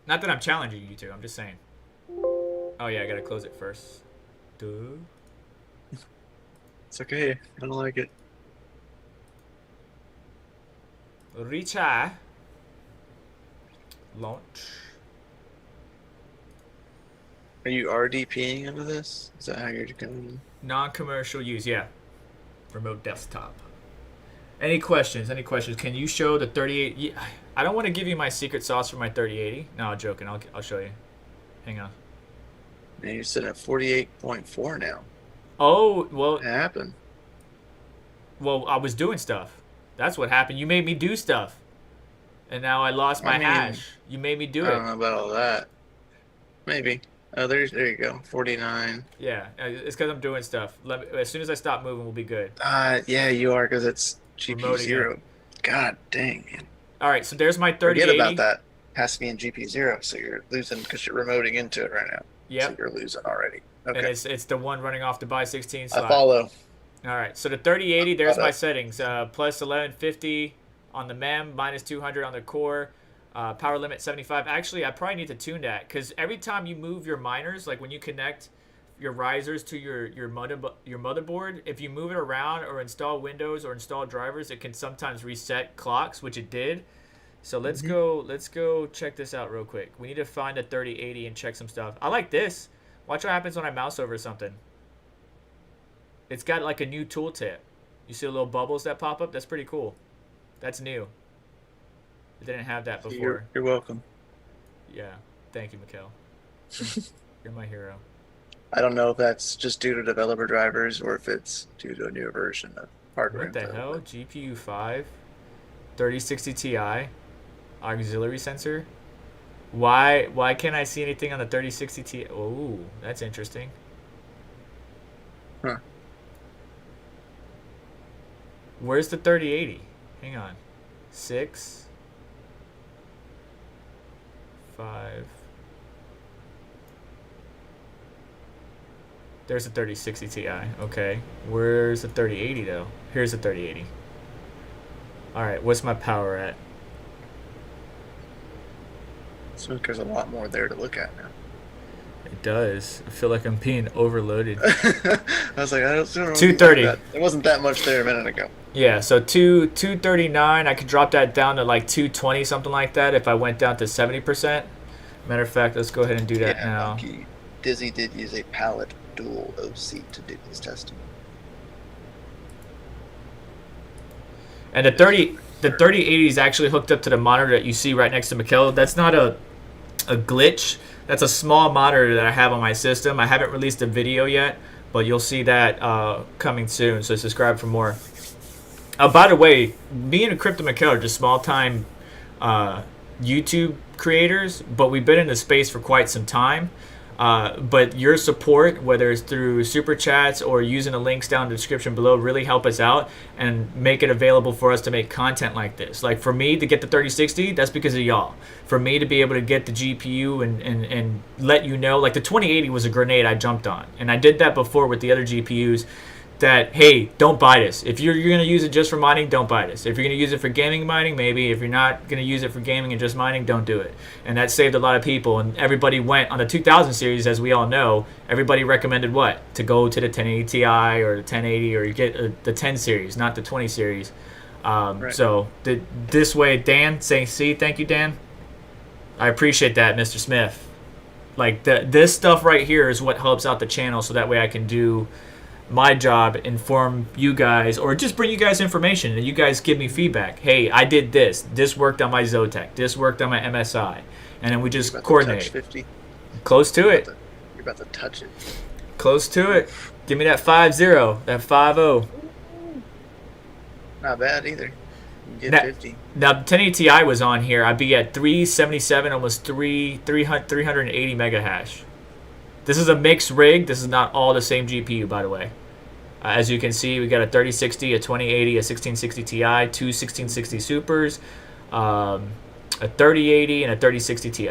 Not that I'm challenging you to. I'm just saying. Oh yeah, I gotta close it first. Duh. It's okay. I don't like it. Retry. Launch. Are you RDPing into this? Is that how you're going? Non-commercial use, yeah. Remote desktop. Any questions? Any questions? Can you show the 3080? I don't want to give you my secret sauce for my 3080. No, I'm joking. I'll show you. Hang on. Man, you're sitting at 48.4 now. Oh, well. What happened? Well, I was doing stuff. That's what happened. You made me do stuff. And now I lost my hash. You made me do it. I don't know about all that. Maybe. Oh, there you go. 49. Yeah, it's because I'm doing stuff. As soon as I stop moving, we'll be good. Yeah, you are, because it's GPU 0. God dang, man. All right, so there's my 3080. Forget about that. Has to be in GPU 0, so you're losing because you're remoting into it right now. Yeah. So you're losing already. Okay. And it's the one running off the by 16 slot. I follow. All right, so the 3080, there's my settings. Plus 1150 on the MEM, minus 200 on the core. Power limit 75. Actually, I probably need to tune that because every time you move your miners, like when you connect your risers to your motherboard, if you move it around or install Windows or install drivers, it can sometimes reset clocks, which it did. So let's go check this out real quick. We need to find a 3080 and check some stuff. I like this. Watch what happens when I mouse over something. It's got like a new tooltip. You see the little bubbles that pop up? That's pretty cool. That's new. It didn't have that before. You're welcome. Yeah. Thank you, Mikkel. You're my hero. I don't know if that's just due to developer drivers or if it's due to a newer version of hardware. What the hell? GPU 5, 3060 Ti, auxiliary sensor. Why can't I see anything on the 3060 Ti? Oh, that's interesting. Huh. Where's the 3080? Hang on. 6, 5. There's a 3060 Ti. Okay. Where's the 3080 though? Here's the 3080. Alright, what's my power at? So there's a lot more there to look at now. It does. I feel like I'm being overloaded. I was like, I don't know. 230. There wasn't that much there a minute ago. Yeah, so 239. I could drop that down to like 220, something like that, if I went down to 70%. Matter of fact, let's go ahead and do that now. Monkey. Dizzy did use a pallet dual OC to do his testing. And the the 3080 is actually hooked up to the monitor that you see right next to Mikkel. That's not a glitch. That's a small monitor that I have on my system. I haven't released a video yet, but you'll see that coming soon. So subscribe for more. By the way, me and Crypto Mikkel are just small-time YouTube creators, but we've been in the space for quite some time. But your support, whether it's through super chats or using the links down in the description below, really help us out and make it available for us to make content like this. Like for me to get the 3060, that's because of y'all. For me to be able to get the GPU and let you know, like the 2080 was a grenade I jumped on. And I did that before with the other GPUs. That, hey, don't buy this. If you're going to use it just for mining, don't buy this. If you're going to use it for gaming mining, maybe. If you're not going to use it for gaming and just mining, don't do it. And that saved a lot of people. And everybody went on the 2000 series, as we all know. Everybody recommended what? To go to the 1080 Ti or the 1080, or you get the 10 series, not the 20 series. Right. So this way, Dan, saying, see, thank you, Dan. I appreciate that, Mr. Smith. Like this stuff right here is what helps out the channel, so that way I can do my job, inform you guys, or just bring you guys information and you guys give me feedback. Hey, I did this. This worked on my Zotac. This worked on my MSI. And then we just coordinate. To touch 50. Close to it. You're about to touch it. Close to it. Give me that 5-0, that 5-0. Not bad either. You get 50. Now, 1080 Ti was on here. I'd be at 377, almost 380 mega hash. This is a mixed rig. This is not all the same GPU, by the way. As you can see, we got a 3060, a 2080, a 1660 Ti, two 1660 Supers, a 3080, and a 3060 Ti.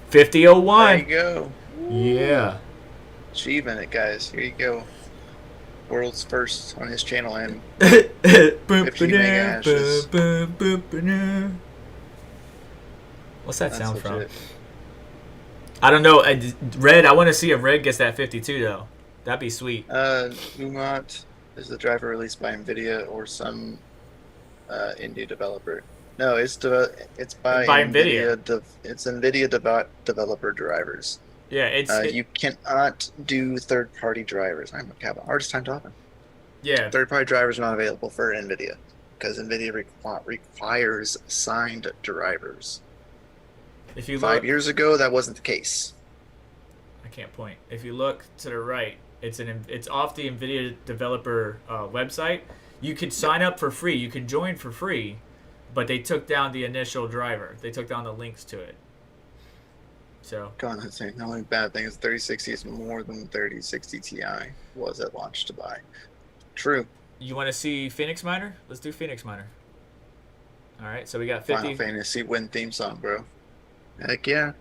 5001. There you go. Yeah. Achieving it, guys. Here you go. World's first on his channel and 50 mega hashes. What's that sound from? I don't know. Red, I want to see if Red gets that 52, though. That'd be sweet. Umont is the driver released by Nvidia or some indie developer. No, it's by Nvidia. It's Nvidia developer drivers. Yeah, you cannot do third-party drivers. I'm having the hardest time talking. Yeah. Third-party drivers are not available for Nvidia because Nvidia requires signed drivers. If you 5 years ago, that wasn't the case. I can't point. If you look to the right, it's off the Nvidia developer website. You could sign up for free. You could join for free, but they took down the initial driver. They took down the links to it. So. God, that's saying the only bad thing is 3060 is more than 3060 Ti was at launch to buy. True. You want to see Phoenix Miner? Let's do Phoenix Miner. All right, so we got 50. Final Fantasy win theme song, bro. Heck yeah.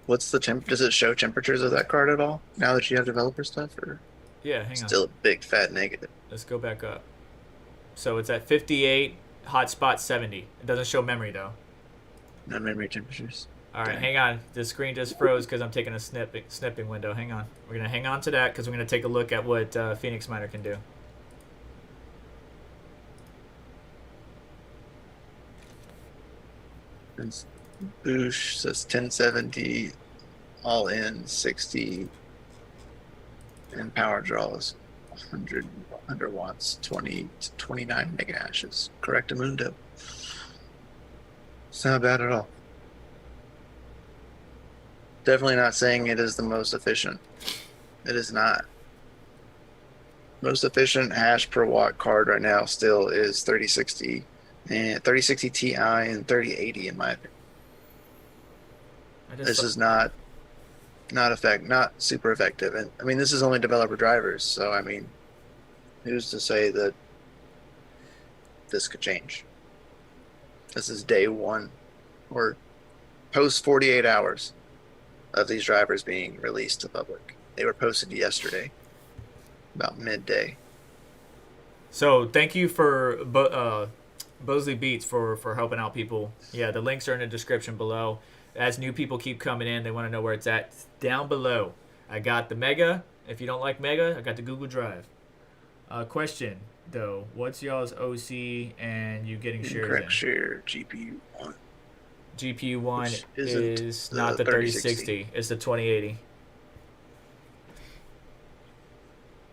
What's the temp? Does it show temperatures of that card at all now that you have developer stuff? Or yeah, hang on. Still a big fat negative. Let's go back up. So it's at 58, hotspot 70. It doesn't show memory though. No memory temperatures. All right, hang on. The screen just froze because I'm taking a snipping window. Hang on. We're gonna hang on to that because we're gonna take a look at what Phoenix Miner can do. Boosh says 1070 all in 60 and power draws 100 watts 20 to 29 mega hashes. Correct, Amundo. It's not bad at all. Definitely not saying it is the most efficient. It is not. Most efficient hash per watt card right now still is 3060 and 3060 Ti and 3080 in my opinion. This is not super effective, and I mean this is only developer drivers, so I mean, who's to say that this could change? This is day one, or post 48 hours of these drivers being released to public. They were posted yesterday, about midday. So thank you for Bosley Beats for helping out people. Yeah, the links are in the description below. As new people keep coming in, they want to know where it's at. It's down below. I got the Mega. If you don't like Mega, I got the Google Drive. Question, though. What's y'all's OC and you getting shares Correct share, GPU 1. GPU 1 is not the 3060. It's the 2080.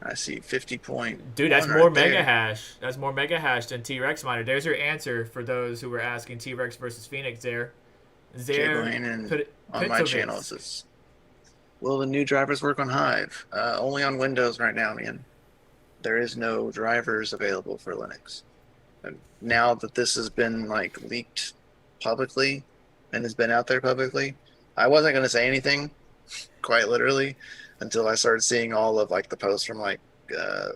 I see 50.1 Dude, that's more right mega there. hash. That's more mega hash than T-Rex miner. There's your answer for those who were asking T-Rex versus Phoenix there. Jay Zer Bohannon on my channel Pitovic. says, will the new drivers work on Hive? Only on Windows right now, man. There is no drivers available for Linux. And now that this has been like leaked publicly and has been out there publicly, I wasn't going to say anything, quite literally, until I started seeing all of like the posts from like uh,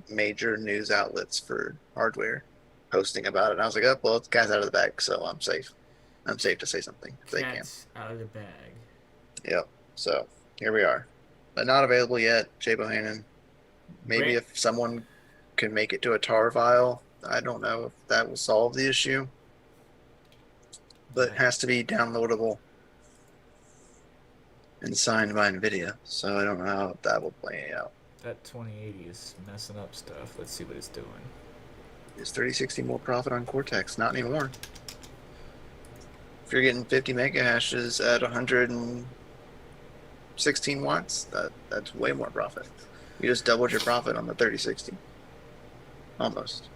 major news outlets for hardware posting about it. And I was like, oh, well, it's guys out of the bag, so I'm safe. I'm safe to say something if they can. Cat's out of the bag. Yep. So here we are, but not available yet. Jay Bohannon. Maybe Brent, if someone can make it to a tar file, I don't know if that will solve the issue, but it yeah, has to be downloadable and signed by Nvidia. So I don't know how that will play out. that 2080 is messing up stuff. Let's see what it's doing. Is 3060 more profit on Cortex? Not anymore. If you're getting 50 mega hashes at 116 watts, that's way more profit. You just doubled your profit on the 3060. Almost.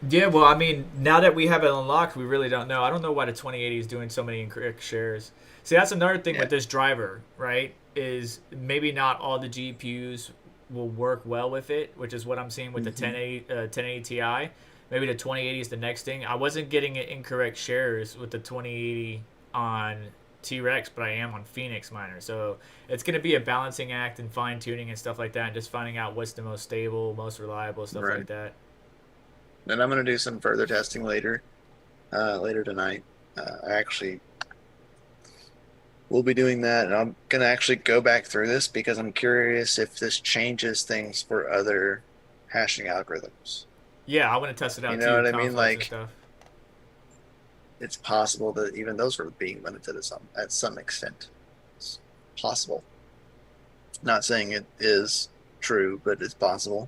Yeah, well, I mean, now that we have it unlocked, we really don't know. I don't know why the 2080 is doing so many incorrect shares. See, that's another thing Yeah. with this driver, right? Is maybe not all the GPUs will work well with it, which is what I'm seeing with the 1080 Ti. Maybe the 2080 is the next thing. I wasn't getting incorrect shares with the 2080 on T-Rex, but I am on Phoenix Miner. So it's going to be a balancing act and fine tuning and stuff like that, and just finding out what's the most stable, most reliable, stuff Right. like that. And I'm going to do some further testing later, later tonight. I actually will be doing that, and I'm going to actually go back through this because I'm curious if this changes things for other hashing algorithms. Yeah, I want to test it You out know too, what I mean? conflicts and Like, stuff. it's possible that even those are being limited at some extent. It's possible. Not saying it is true, but it's possible.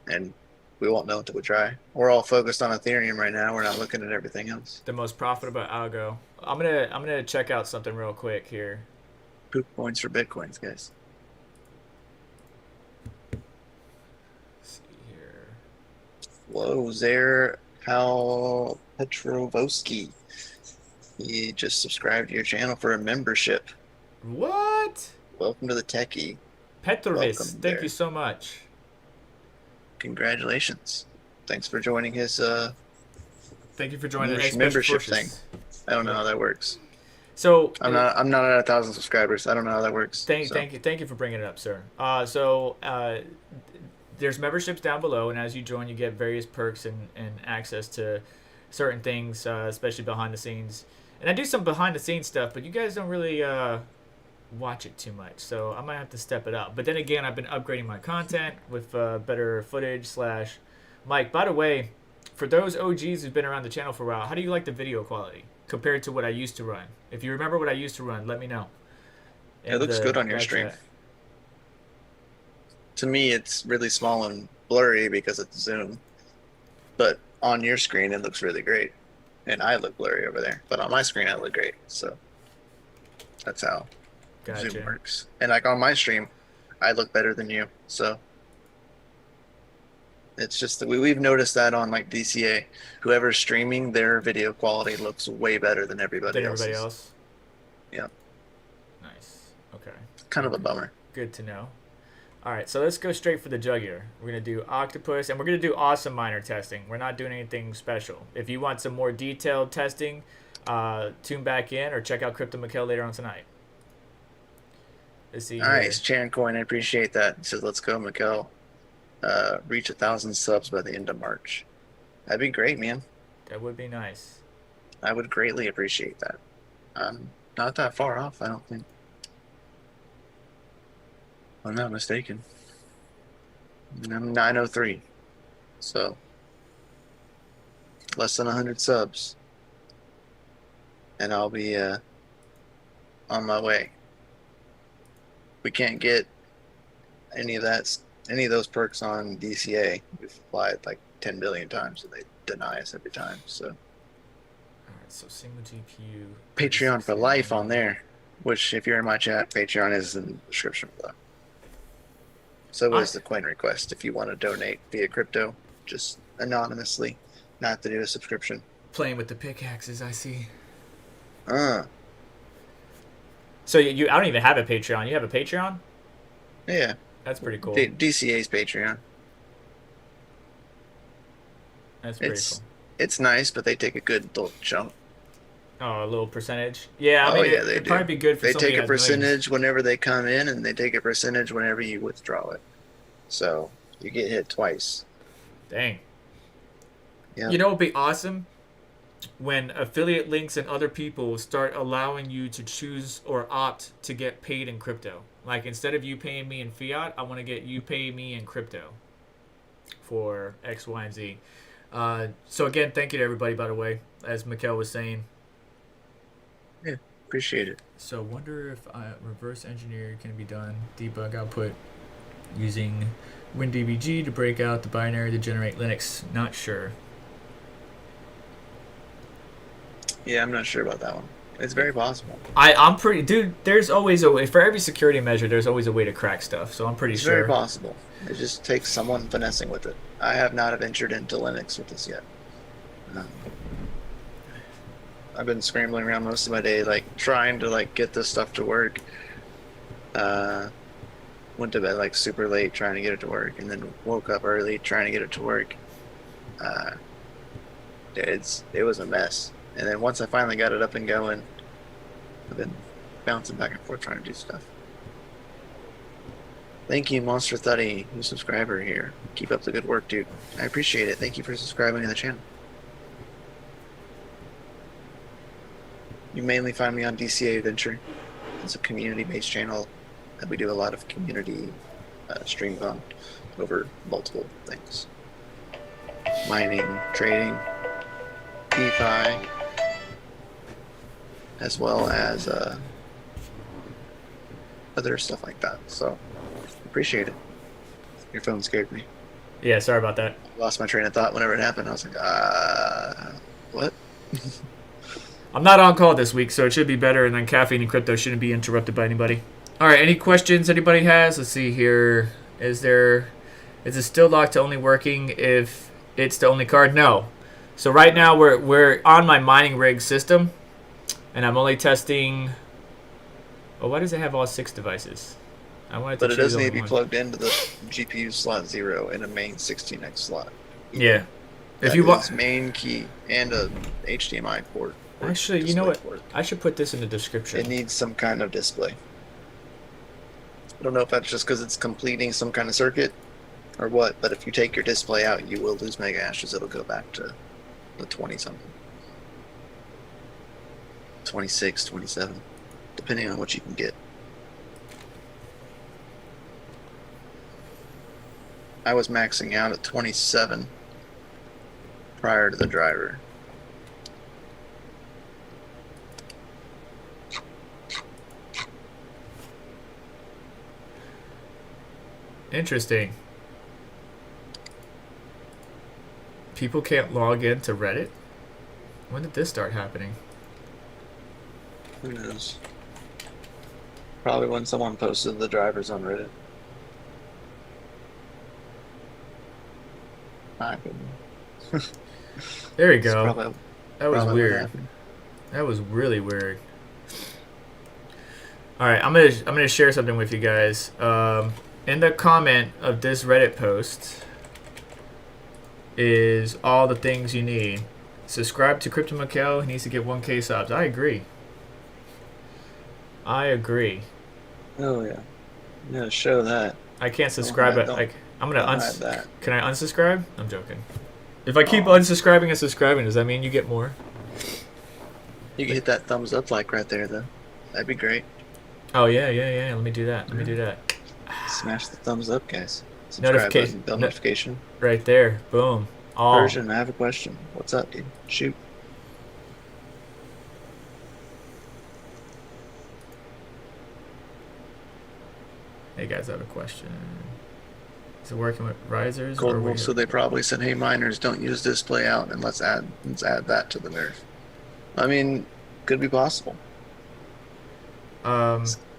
And we won't know until we try. We're all focused on Ethereum right now. We're not looking at everything else. The most profitable algo. I'm gonna check out something real quick here. Poop points for Bitcoins, guys. Let's see here. Whoa, there, Hal Petrovosky. He just subscribed to your channel for a membership. What? Welcome to the techie. Petrovis, Welcome thank you there. so much. Congratulations. Thanks for joining his Thank you for joining the Special membership thing. Forces. I don't know how that works. So I'm not at 1,000 subscribers. I don't know how that works. thank you for bringing it up, sir. There's memberships down below, and as you join, you get various perks and access to certain things, especially behind the scenes. And I do some behind the scenes stuff, but you guys don't really watch it too much, so I might have to step it up. But then again, I've been upgrading my content with better footage slash mic. By the way, for those OGs who've been around the channel for a while, how do you like the video quality compared to what I used to run? If you remember what I used to run, let me know. It looks good on your stream. To me, it's really small and blurry because it's Zoom, but on your screen, it looks really great. And I look blurry over there, but on my screen, I look great. So that's how Zoom works. And like on my stream, I look better than you. So it's just that we've noticed that on like DCA, whoever's streaming, their video quality looks way better than everybody else. Yeah. Nice. Okay. Kind of a bummer. Good to know. All right, so let's go straight for the jugular. We're going to do Octopus, and we're going to do awesome miner testing. We're not doing anything special. If you want some more detailed testing, tune back in or check out Crypto Mikkel later on tonight. Let's see. Nice, Chan Coin. I appreciate that. He says, let's go, Mikkel. Reach 1,000 subs by the end of March. That'd be great, man. That would be nice. I would greatly appreciate that. I'm not that far off, I don't think. I'm not mistaken. I'm 903. So, less than 100 subs. And I'll be on my way. We can't get any of those perks on DCA. We've applied like 10 billion times, and they deny us every time. So, all right, so single GPU. Patreon for life on there. Which, if you're in my chat, Patreon is in the description below. So is the coin request. If you want to donate via crypto, just anonymously, not to do a subscription. Playing with the pickaxes, I see. So I don't even have a Patreon. You have a Patreon? Yeah. That's pretty cool. DCA's Patreon. That's pretty cool. It's nice, but they take a good little chunk. Oh, a little percentage? Yeah, I mean, it'd probably be good for they somebody take a percentage millions. whenever they come in, and they take a percentage whenever you withdraw it. So you get hit twice. Dang. Yeah. You know what would be awesome? When affiliate links and other people start allowing you to choose or opt to get paid in crypto. Like, instead of you paying me in fiat, I want to get you pay me in crypto for X, Y, and Z. So again, thank you to everybody, by the way, as Mikkel was saying. Yeah, appreciate it. So wonder if reverse engineer can be done. Debug output using WinDBG to break out the binary to generate Linux. Not sure. Yeah, I'm not sure about that one. It's very possible. I'm pretty... Dude, there's always a way. For every security measure, there's always a way to crack stuff. So I'm pretty sure. It's very possible. It just takes someone finessing with it. I have not ventured into Linux with this yet. I've been scrambling around most of my day, like, trying to, like, get this stuff to work. Went to bed, like, super late trying to get it to work, and then woke up early trying to get it to work. It was a mess. And then once I finally got it up and going, I've been bouncing back and forth trying to do stuff. Thank you, Monster Thuddy, new subscriber here. Keep up the good work, dude. I appreciate it. Thank you for subscribing to the channel. You mainly find me on DCA Adventure. It's a community-based channel that we do a lot of community streams on over multiple things. Mining, trading, DeFi, as well as other stuff like that. So, appreciate it. Your phone scared me. Yeah, sorry about that. I lost my train of thought whenever it happened. I was like, what? I'm not on call this week, so it should be better, and then caffeine and crypto shouldn't be interrupted by anybody. All right, any questions anybody has? Let's see here. Is it still locked to only working if it's the only card? No. So right now we're on my mining rig system, and I'm only testing. Oh, why does it have all 6 devices? But it does need to be plugged into the GPU slot 0 in a main 16x slot. Yeah. If you want main key and a HDMI port. Actually, you know what? I should put this in the description. It needs some kind of display. I don't know if that's just because it's completing some kind of circuit or what, but if you take your display out, you will lose mega hashes. It'll go back to the 20-something. 26, 27, depending on what you can get. I was maxing out at 27 prior to the driver. Interesting. People can't log into Reddit? When did this start happening? Who knows? Probably when someone posted the drivers on Reddit. There you go. That was weird. That was really weird. All right, I'm gonna share something with you guys. In the comment of this Reddit post is all the things you need. Subscribe to Crypto Mikkel. He needs to get 1K subs. I agree. I agree. Oh yeah. Yeah, show that. I can't subscribe it. Like I'm gonna Can I unsubscribe? I'm joking. If I keep unsubscribing and subscribing, does that mean you get more? You can hit that thumbs up like right there though. That'd be great. Oh yeah. Let me do that. Smash the thumbs up, guys. Subscribe button, bell notification. Right there. Boom. Persian, I have a question. What's up, dude? Shoot. Hey guys, I have a question. Is it working with risers? Cold Wolf, so they probably said, "Hey miners, don't use display out, and let's add that to the nerf." I mean, could be possible.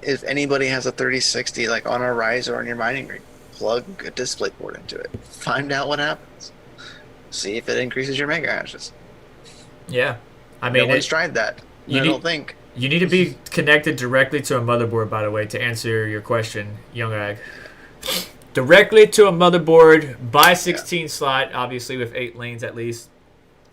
If anybody has a 3060 like on a riser or on your mining rig, plug a DisplayPort into it. Find out what happens. See if it increases your mega hashes. Yeah. I mean, no one's tried that. I don't think. You need to be connected directly to a motherboard, by the way, to answer your question, Young Ag. Directly to a motherboard by 16 slot, obviously with 8 lanes at least.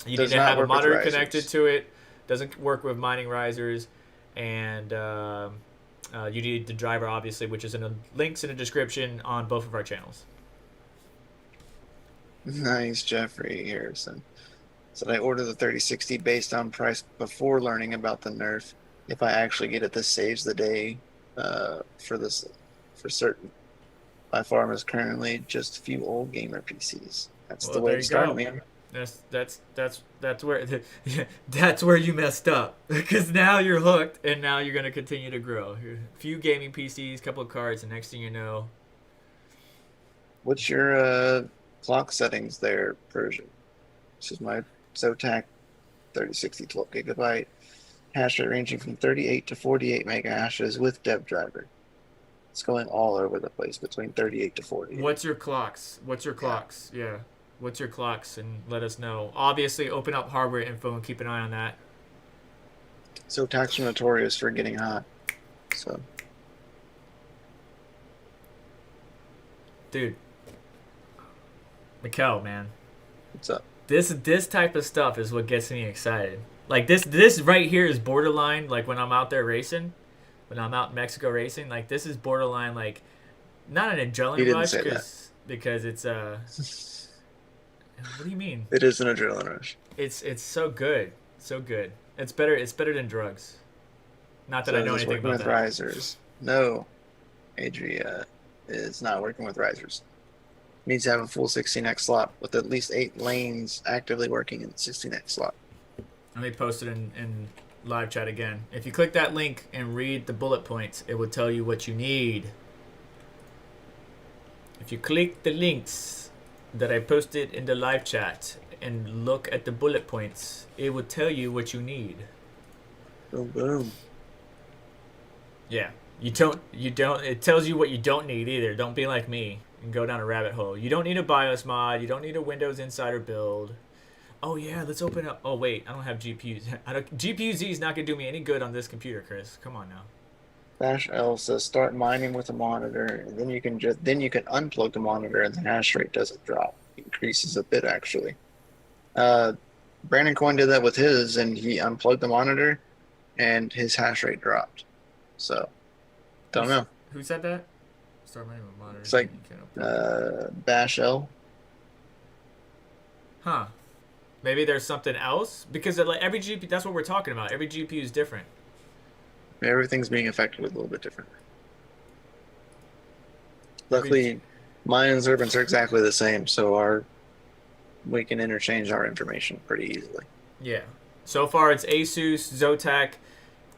You need to have a monitor connected to it. Doesn't work with mining risers. And you need the driver, obviously, which is in the links in the description on both of our channels. Nice, Jeffrey Harrison. So I ordered the 3060 based on price before learning about the nerf. If I actually get it, this saves the day for certain. My farm is currently just a few old gamer PCs. That's the way to start, man. That's where you messed up, because now you're hooked and now you're gonna continue to grow. A few gaming PCs, couple of cards, and next thing you know. What's your clock settings there, Persian? This is my Zotac 3060 12 gigabyte hash rate ranging from 38 to 48 mega hashes with dev driver. It's going all over the place between 38 to 40. What's your clocks? Yeah. What's your clocks? And let us know. Obviously, open up hardware info and keep an eye on that. Zotac's notorious for getting hot. So, dude, Mikkel, man, what's up? This type of stuff is what gets me excited. Like this right here is borderline. Like when I'm out there racing, when I'm out in Mexico racing, like this is borderline. Like not an adrenaline rush because it's What do you mean? It is an adrenaline rush. It's so good, so good. It's better than drugs. Not that I know anything about with that. Risers. No, Adria is not working with risers. Needs to have a full 16x slot with at least 8 lanes actively working in the 16x slot. Let me post it in live chat again. If you click that link and read the bullet points, it will tell you what you need. If you click the links that I posted in the live chat and look at the bullet points, it will tell you what you need. Boom, boom. Yeah. You don't it tells you what you don't need either. Don't be like me and go down a rabbit hole. You don't need a BIOS mod. You don't need a Windows Insider build. Oh yeah, let's open up. Oh wait, I don't have GPUs. GPU-Z is not gonna do me any good on this computer, Chris. Come on now. Bash L says start mining with a monitor, and then you can unplug the monitor, and the hash rate doesn't drop. It increases a bit actually. Brandon Coin did that with his, and he unplugged the monitor, and his hash rate dropped. So, don't know. Who said that? Start mining with a monitor. It's like Bash L. Huh. Maybe there's something else? Because like every GPU, that's what we're talking about. Every GPU is different. Everything's being affected a little bit different. Luckily, mine and Serpent's are exactly the same, so we can interchange our information pretty easily. Yeah. So far, it's Asus, Zotac,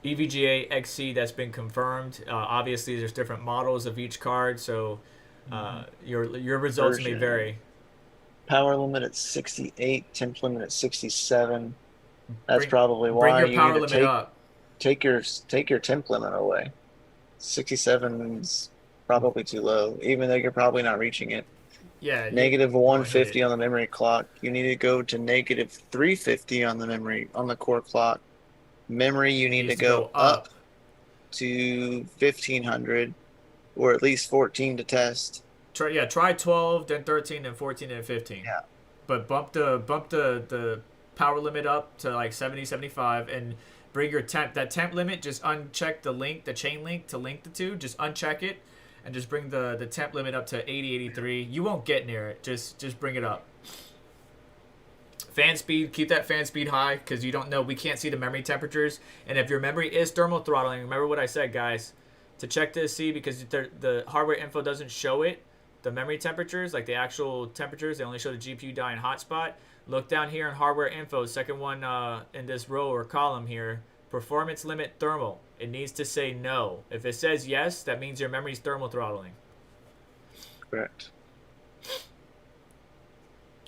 EVGA XC that's been confirmed. Obviously, there's different models of each card, so your results may vary. Power limit at 68, temp limit at 67. That's probably why bring your power limit up. Take your temp limit away. 67 is probably too low, even though you're probably not reaching it. Yeah. Negative 150 on the memory clock. You need to go to negative 350 on the core clock. Memory, you need to go up to 1500 or at least 14 to test. Try 12, then 13, then 14, then 15. Yeah. But bump the power limit up to like 70, 75, and bring your temp limit. Just uncheck the chain link to link the two. Just uncheck it, and just bring the temp limit up to 80, 83. You won't get near it. Just bring it up. Fan speed, keep that fan speed high, because you don't know. We can't see the memory temperatures, and if your memory is thermal throttling, remember what I said, guys, to check to see, because the hardware info doesn't show it. The memory temperatures, like the actual temperatures, they only show the GPU dying hotspot. Look down here in hardware info, second one in this row or column here, performance limit thermal. It needs to say no. If it says yes, that means your memory's thermal throttling. Correct.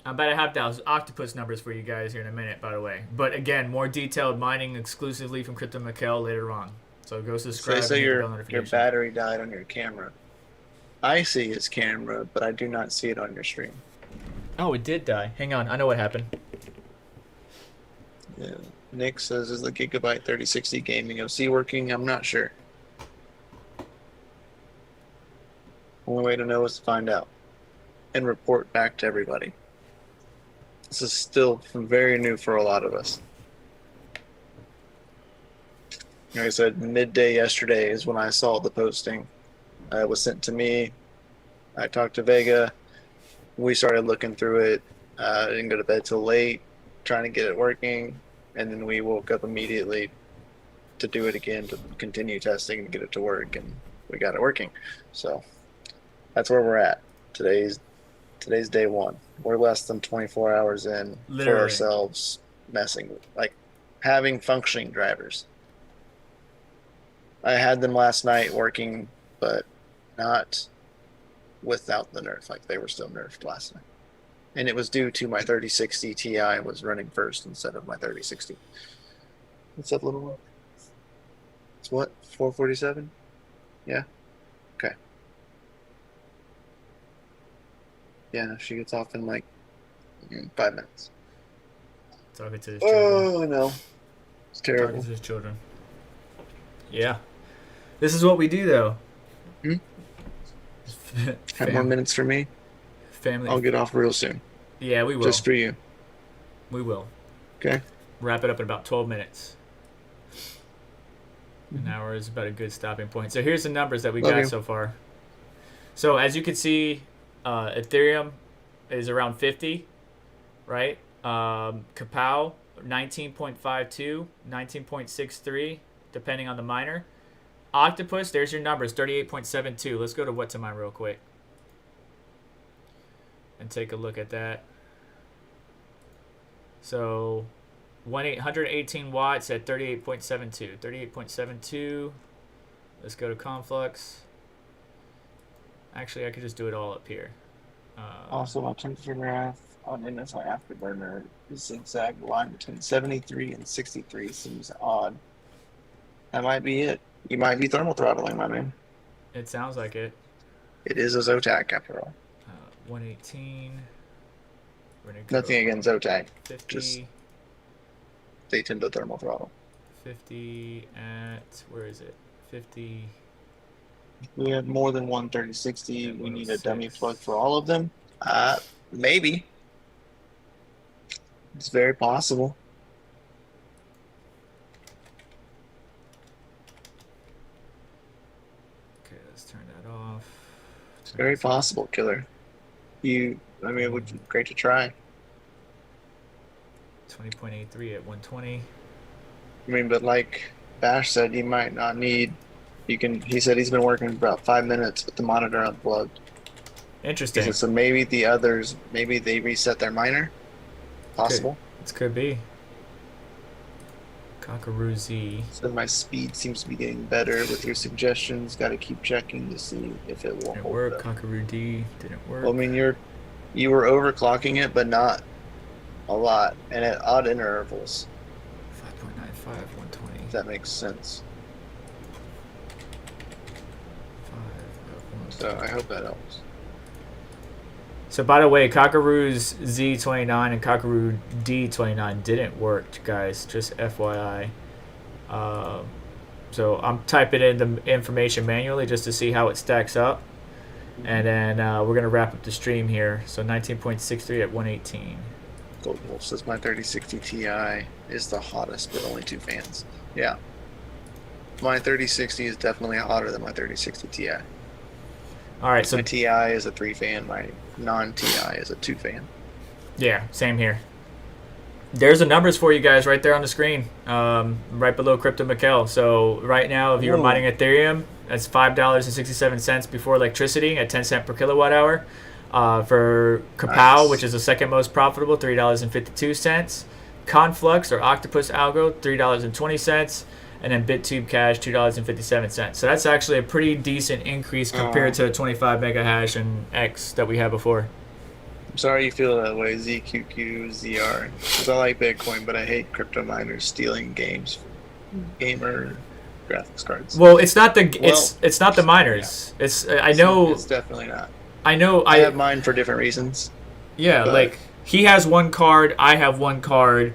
I'm about to have those octopus numbers for you guys here in a minute, by the way. But again, more detailed mining exclusively from Crypto Mikkel later on. So go subscribe. So your battery died on your camera. I see his camera, but I do not see it on your stream. Oh, it did die. Hang on, I know what happened. Yeah. Nick says, is the Gigabyte 3060 gaming OC working? I'm not sure. Only way to know is to find out and report back to everybody. This is still very new for a lot of us. Like I said, midday yesterday is when I saw the posting. It was sent to me. I talked to Vega. We started looking through it. I didn't go to bed till late, trying to get it working. And then we woke up immediately to do it again, to continue testing and get it to work. And we got it working. So that's where we're at. Today's day one. We're less than 24 hours in for ourselves messing, like having functioning drivers. I had them last night working, but not without the nerf. Like they were still nerfed last night. And it was due to my 3060 Ti was running first instead of my 3060. What's that little one? It's what? 447? Yeah? Okay. Yeah, no, she gets off in like 5 minutes. Talking to his children. Oh, no. It's terrible. Talking to his children. Yeah. This is what we do, though. Have more minutes for me? Family. I'll get off real soon. Yeah, we will. Just for you. We will. Okay. Wrap it up in about 12 minutes. An hour is about a good stopping point. So here's the numbers that we got so far. So as you can see, Ethereum is around 50, right? Kapow, 19.52, 19.63, depending on the miner. Octopus, there's your numbers, 38.72. Let's go to what to mine real quick and take a look at that. So 118 watts at 38.72. 38.72. Let's go to Conflux. Actually, I could just do it all up here. Also, my temperature graph on NSI Afterburner is zigzag line between 73 and 63 seems odd. That might be it. You might be thermal throttling, my man. It sounds like it. It is a Zotac, after all. 118. Nothing against Zotac. 50. Just they tend to thermal throttle. 50 at, where is it? 50. We have more than one 3060. We need a dummy plug for all of them. Maybe. It's very possible. Okay, let's turn that off. It's very possible, Killer. It would be great to try. 20.83 at 120. But like Bash said, you might not need. He said he's been working for about 5 minutes with the monitor unplugged. Interesting. So maybe the others, maybe they reset their miner. Possible. This could be. Cockaroo Z. So my speed seems to be getting better with your suggestions. Got to keep checking to see if it will Didn't hold work. up. Cockaroo D didn't work. Well, you were overclocking it, but not a lot, and at odd intervals. 5.95, 120. If that makes sense. 5, So I hope that helps. So by the way, Cockaroo's Z29 and Cockaroo D29 didn't work, guys. Just FYI. So I'm typing in the information manually just to see how it stacks up. And then we're going to wrap up the stream here. So 19.63 at 118. Gold Wolf says my 3060 Ti is the hottest, but only 2 fans. Yeah. My 3060 is definitely hotter than my 3060 Ti. All right, so my Ti is a 3 fan. My non-Ti is a 2 fan. Yeah, same here. There's the numbers for you guys right there on the screen, right below Crypto Mikkel. So right now, if you're mining Ethereum, that's $5.67 before electricity at 10 cents per kilowatt hour. For Kapow, which is the second most profitable, $3.52. Conflux or Octopus Algo, $3.20. And then BitTube Cash, $2.57. So that's actually a pretty decent increase compared to the 25 mega hash and X that we had before. I'm sorry you feel that way, ZQQZR. Because I like Bitcoin, but I hate crypto miners stealing games from gamer graphics cards. Well, it's not the it's not the miners. Yeah. It's I know it's definitely not. I know I have mine for different reasons. Yeah, like he has one card, I have one card.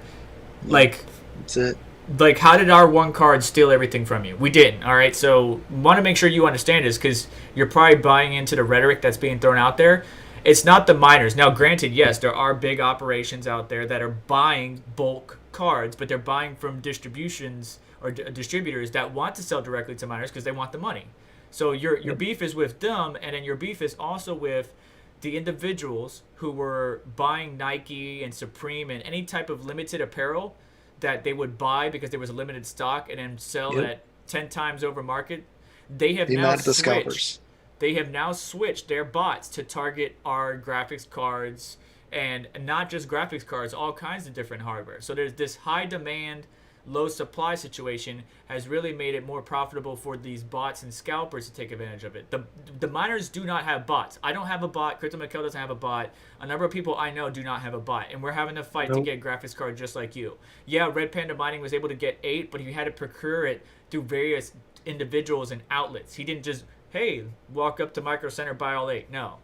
Yeah, like that's it. Like, how did our one card steal everything from you? We didn't. All right, so want to make sure you understand this because you're probably buying into the rhetoric that's being thrown out there. It's not the miners. Now, granted, yes, there are big operations out there that are buying bulk cards, but they're buying from distributions or distributors that want to sell directly to miners because they want the money. So your beef is with them, and then your beef is also with the individuals who were buying Nike and Supreme and any type of limited apparel that they would buy because there was a limited stock and then sell at 10 times over market. They have now switched. They have now switched their bots to target our graphics cards, and not just graphics cards, all kinds of different hardware. So there's this high demand, low supply situation has really made it more profitable for these bots and scalpers to take advantage of it. The miners do not have bots. I don't have a bot. Crypto Mikkel doesn't have a bot. A number of people I know do not have a bot, and we're having to fight to get graphics cards just like you. Yeah, Red Panda Mining was able to get 8, but he had to procure it through various individuals and outlets. He didn't just, hey, walk up to Micro Center, buy all 8. No.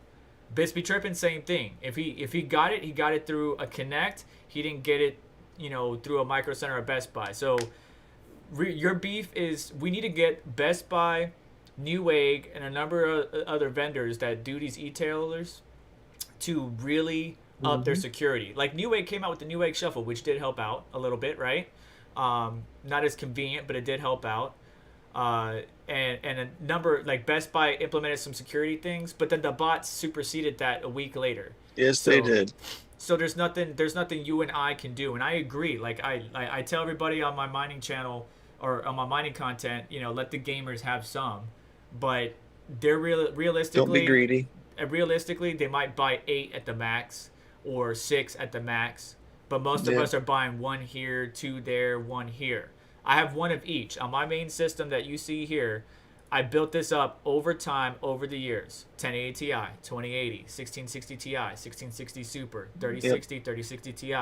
Bitsby Trippin', same thing. If he got it, he got it through a Connect. He didn't get it, through a Micro Center or Best Buy. So your beef is we need to get Best Buy, Newegg, and a number of other vendors that do these e-tailers to really up their security. Like Newegg came out with the Newegg Shuffle, which did help out a little bit, right? Not as convenient, but it did help out. And a number, like Best Buy implemented some security things, but then the bots superseded that a week later. Yes, they did. So there's nothing you and I can do, and I agree. Like I tell everybody on my mining channel or on my mining content, let the gamers have some, but they're realistically, don't be greedy. Realistically, they might buy 8 at the max or 6 at the max, but most of us are buying 1 here, 2 there, 1 here. I have 1 of each on my main system that you see here. I built this up over time, over the years. 1080 Ti, 2080, 1660 Ti, 1660 Super, 3060, 3060 Ti.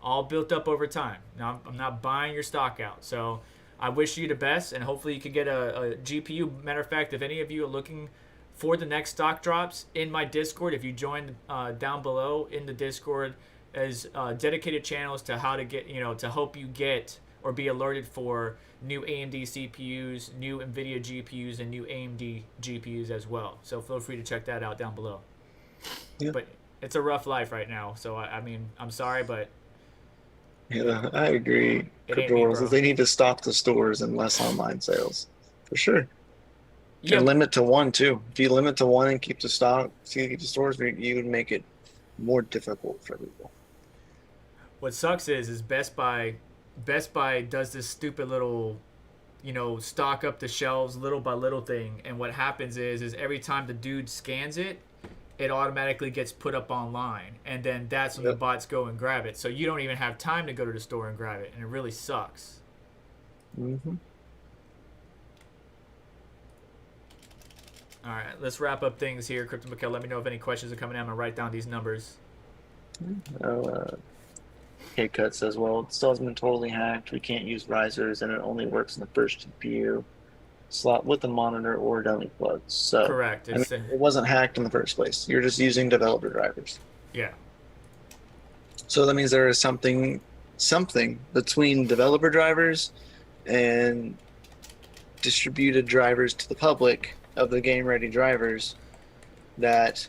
All built up over time. Now, I'm not buying your stock out. So I wish you the best, and hopefully you can get a GPU. Matter of fact, if any of you are looking for the next stock drops, in my Discord, if you join down below in the Discord, as dedicated channels to how to get, to help you get or be alerted for new AMD CPUs, new Nvidia GPUs, and new AMD GPUs as well. So feel free to check that out down below. Yeah. But it's a rough life right now. So, I mean, I'm sorry, but... Yeah, I agree. They need to stop the stores and less online sales. For sure. Yeah. And limit to 1, too. If you limit to 1 and keep the stock, keep the stores, you would make it more difficult for people. What sucks is Best Buy does this stupid little, stock up the shelves little by little thing. And what happens is every time the dude scans it, it automatically gets put up online. And then that's when the bots go and grab it. So you don't even have time to go to the store and grab it. And it really sucks. Mm-hmm. All right, let's wrap up things here. Crypto Mikkel, let me know if any questions are coming in. I'm going to write down these numbers. K-Cut says, well, it still hasn't been totally hacked. We can't use risers, and it only works in the first GPU slot with a monitor or dummy plugs. So correct. It wasn't hacked in the first place. You're just using developer drivers. Yeah. So that means there is something between developer drivers and distributed drivers to the public of the game-ready drivers that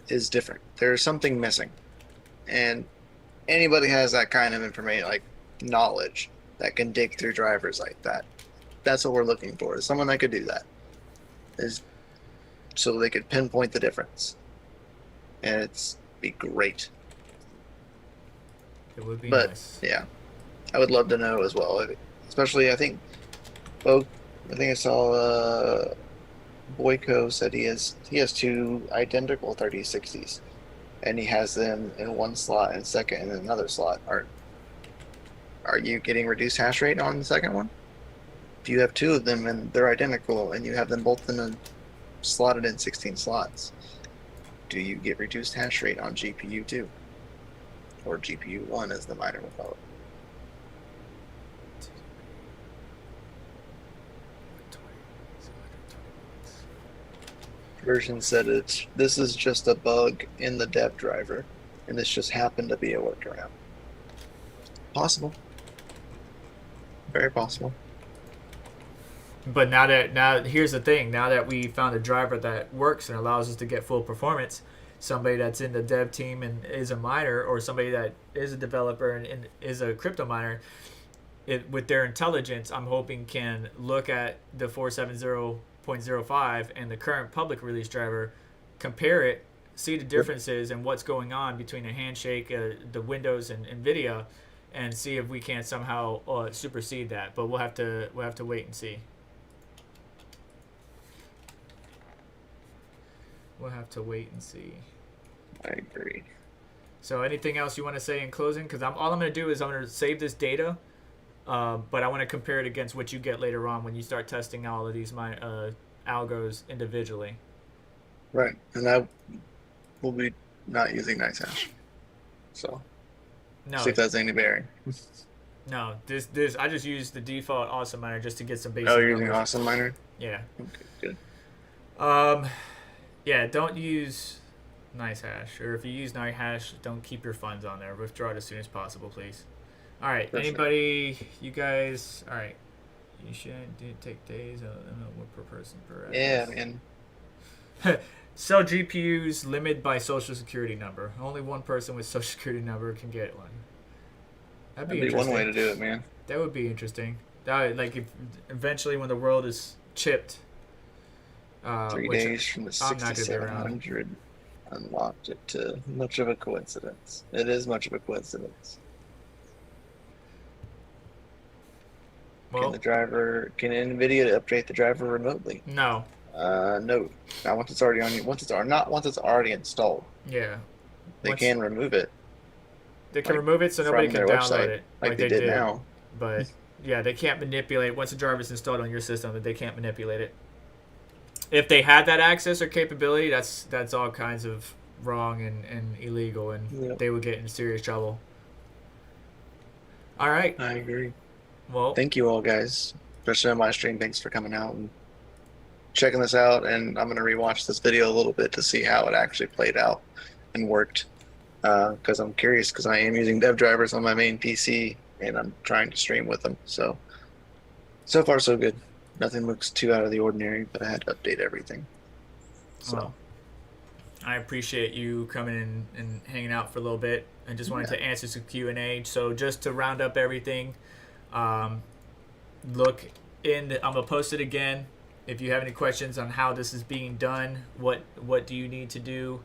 is different. There's something missing. And anybody has that kind of information, like knowledge, that can dig through drivers like that. That's what we're looking for, is someone that could do that. Is so they could pinpoint the difference. And be great. It would be nice. Yeah. I would love to know as well. Especially, I think I saw Boyko said he has 2 identical 3060s. And he has them in one slot and second in another slot. Are you getting reduced hash rate on the second one? If you have 2 of them and they're identical and you have them both slotted in 16 slots, do you get reduced hash rate on GPU 2? Or GPU 1 as the miner will call it. version said this is just a bug in the dev driver, and this just happened to be a workaround. Possible. Very possible. But now here's the thing. Now that we found a driver that works and allows us to get full performance, somebody that's in the dev team and is a miner, or somebody that is a developer and is a crypto miner, with their intelligence, I'm hoping can look at the 470.05 and the current public release driver, compare it, see the differences and what's going on between a handshake, the Windows and Nvidia, and see if we can somehow supersede that. But we'll have to wait and see. We'll have to wait and see. I agree. So anything else you want to say in closing? Because all I'm going to do is I'm going to save this data, but I want to compare it against what you get later on when you start testing all of these algos individually. Right, and I will be not using NiceHash. So, no, see if that's any bearing. No, this I just use the default Awesome Miner just to get some basic. Oh, you're using Awesome Miner? Yeah. Okay, good. Yeah, don't use NiceHash, or if you use NiceHash, don't keep your funds on there. Withdraw it as soon as possible, please. All right, that's anybody? Right. You guys? All right. You shouldn't take days. I don't know what per person per. Yeah, man. Sell GPUs limited by social security number. Only one person with social security number can get one. That'd be one way to do it, man. That would be interesting. That like if eventually when the world is chipped. 3 days from the 6,700 unlocked it to much of a coincidence. It is much of a coincidence. Well, can Nvidia update the driver remotely? No. No. Not once it's already on. Once it's already installed. Yeah. They can remove it. They can remove it so nobody can download it like they did now. But yeah, they can't manipulate once the driver is installed on your system. That they can't manipulate it. If they had that access or capability, that's all kinds of wrong and illegal, and they would get in serious trouble. All right. I agree. Well, thank you all, guys, especially on my stream. Thanks for coming out and checking this out. And I'm going to rewatch this video a little bit to see how it actually played out and worked. Because I'm curious, because I am using dev drivers on my main PC and I'm trying to stream with them. So far so good. Nothing looks too out of the ordinary, but I had to update everything. So, I appreciate you coming in and hanging out for a little bit, and just wanted to answer some Q&A. So just to round up everything, look in. I'm gonna post it again. If you have any questions on how this is being done, what do you need to do?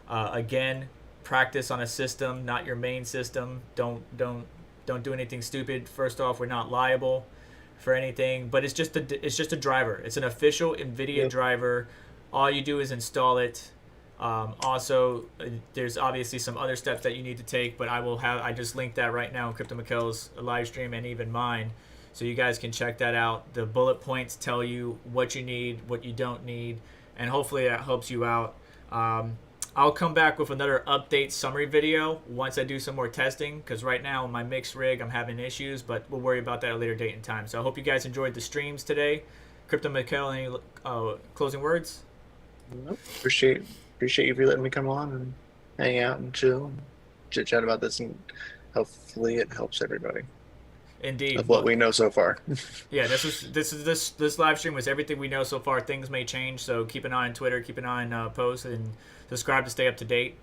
Again, practice on a system, not your main system. Don't do anything stupid. First off, we're not liable for anything, but it's just a driver. It's an official Nvidia driver. All you do is install it. Also, there's obviously some other steps that you need to take, but I just linked that right now in Crypto Mikkel's live stream and even mine, so you guys can check that out. The bullet points tell you what you need, what you don't need, and hopefully that helps you out. I'll come back with another update summary video once I do some more testing, because right now on my mixed rig I'm having issues, but we'll worry about that at a later date and time. So I hope you guys enjoyed the streams today. Crypto Mikkel, any closing words? Nope. Appreciate you for letting me come on and hang out and chill and chit chat about this, and hopefully it helps everybody. Indeed. Of what we know so far. Yeah, this live stream was everything we know so far. Things may change, so keep an eye on Twitter, keep an eye on posts, and subscribe to stay up to date.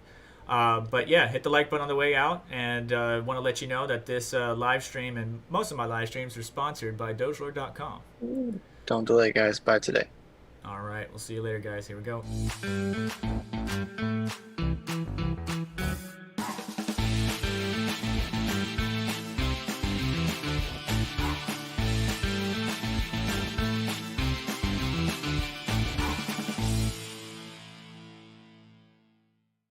But yeah, hit the like button on the way out, and want to let you know that this live stream and most of my live streams are sponsored by dogelord.com. Don't delay, guys. Bye today. All right, we'll see you later, guys. Here we go.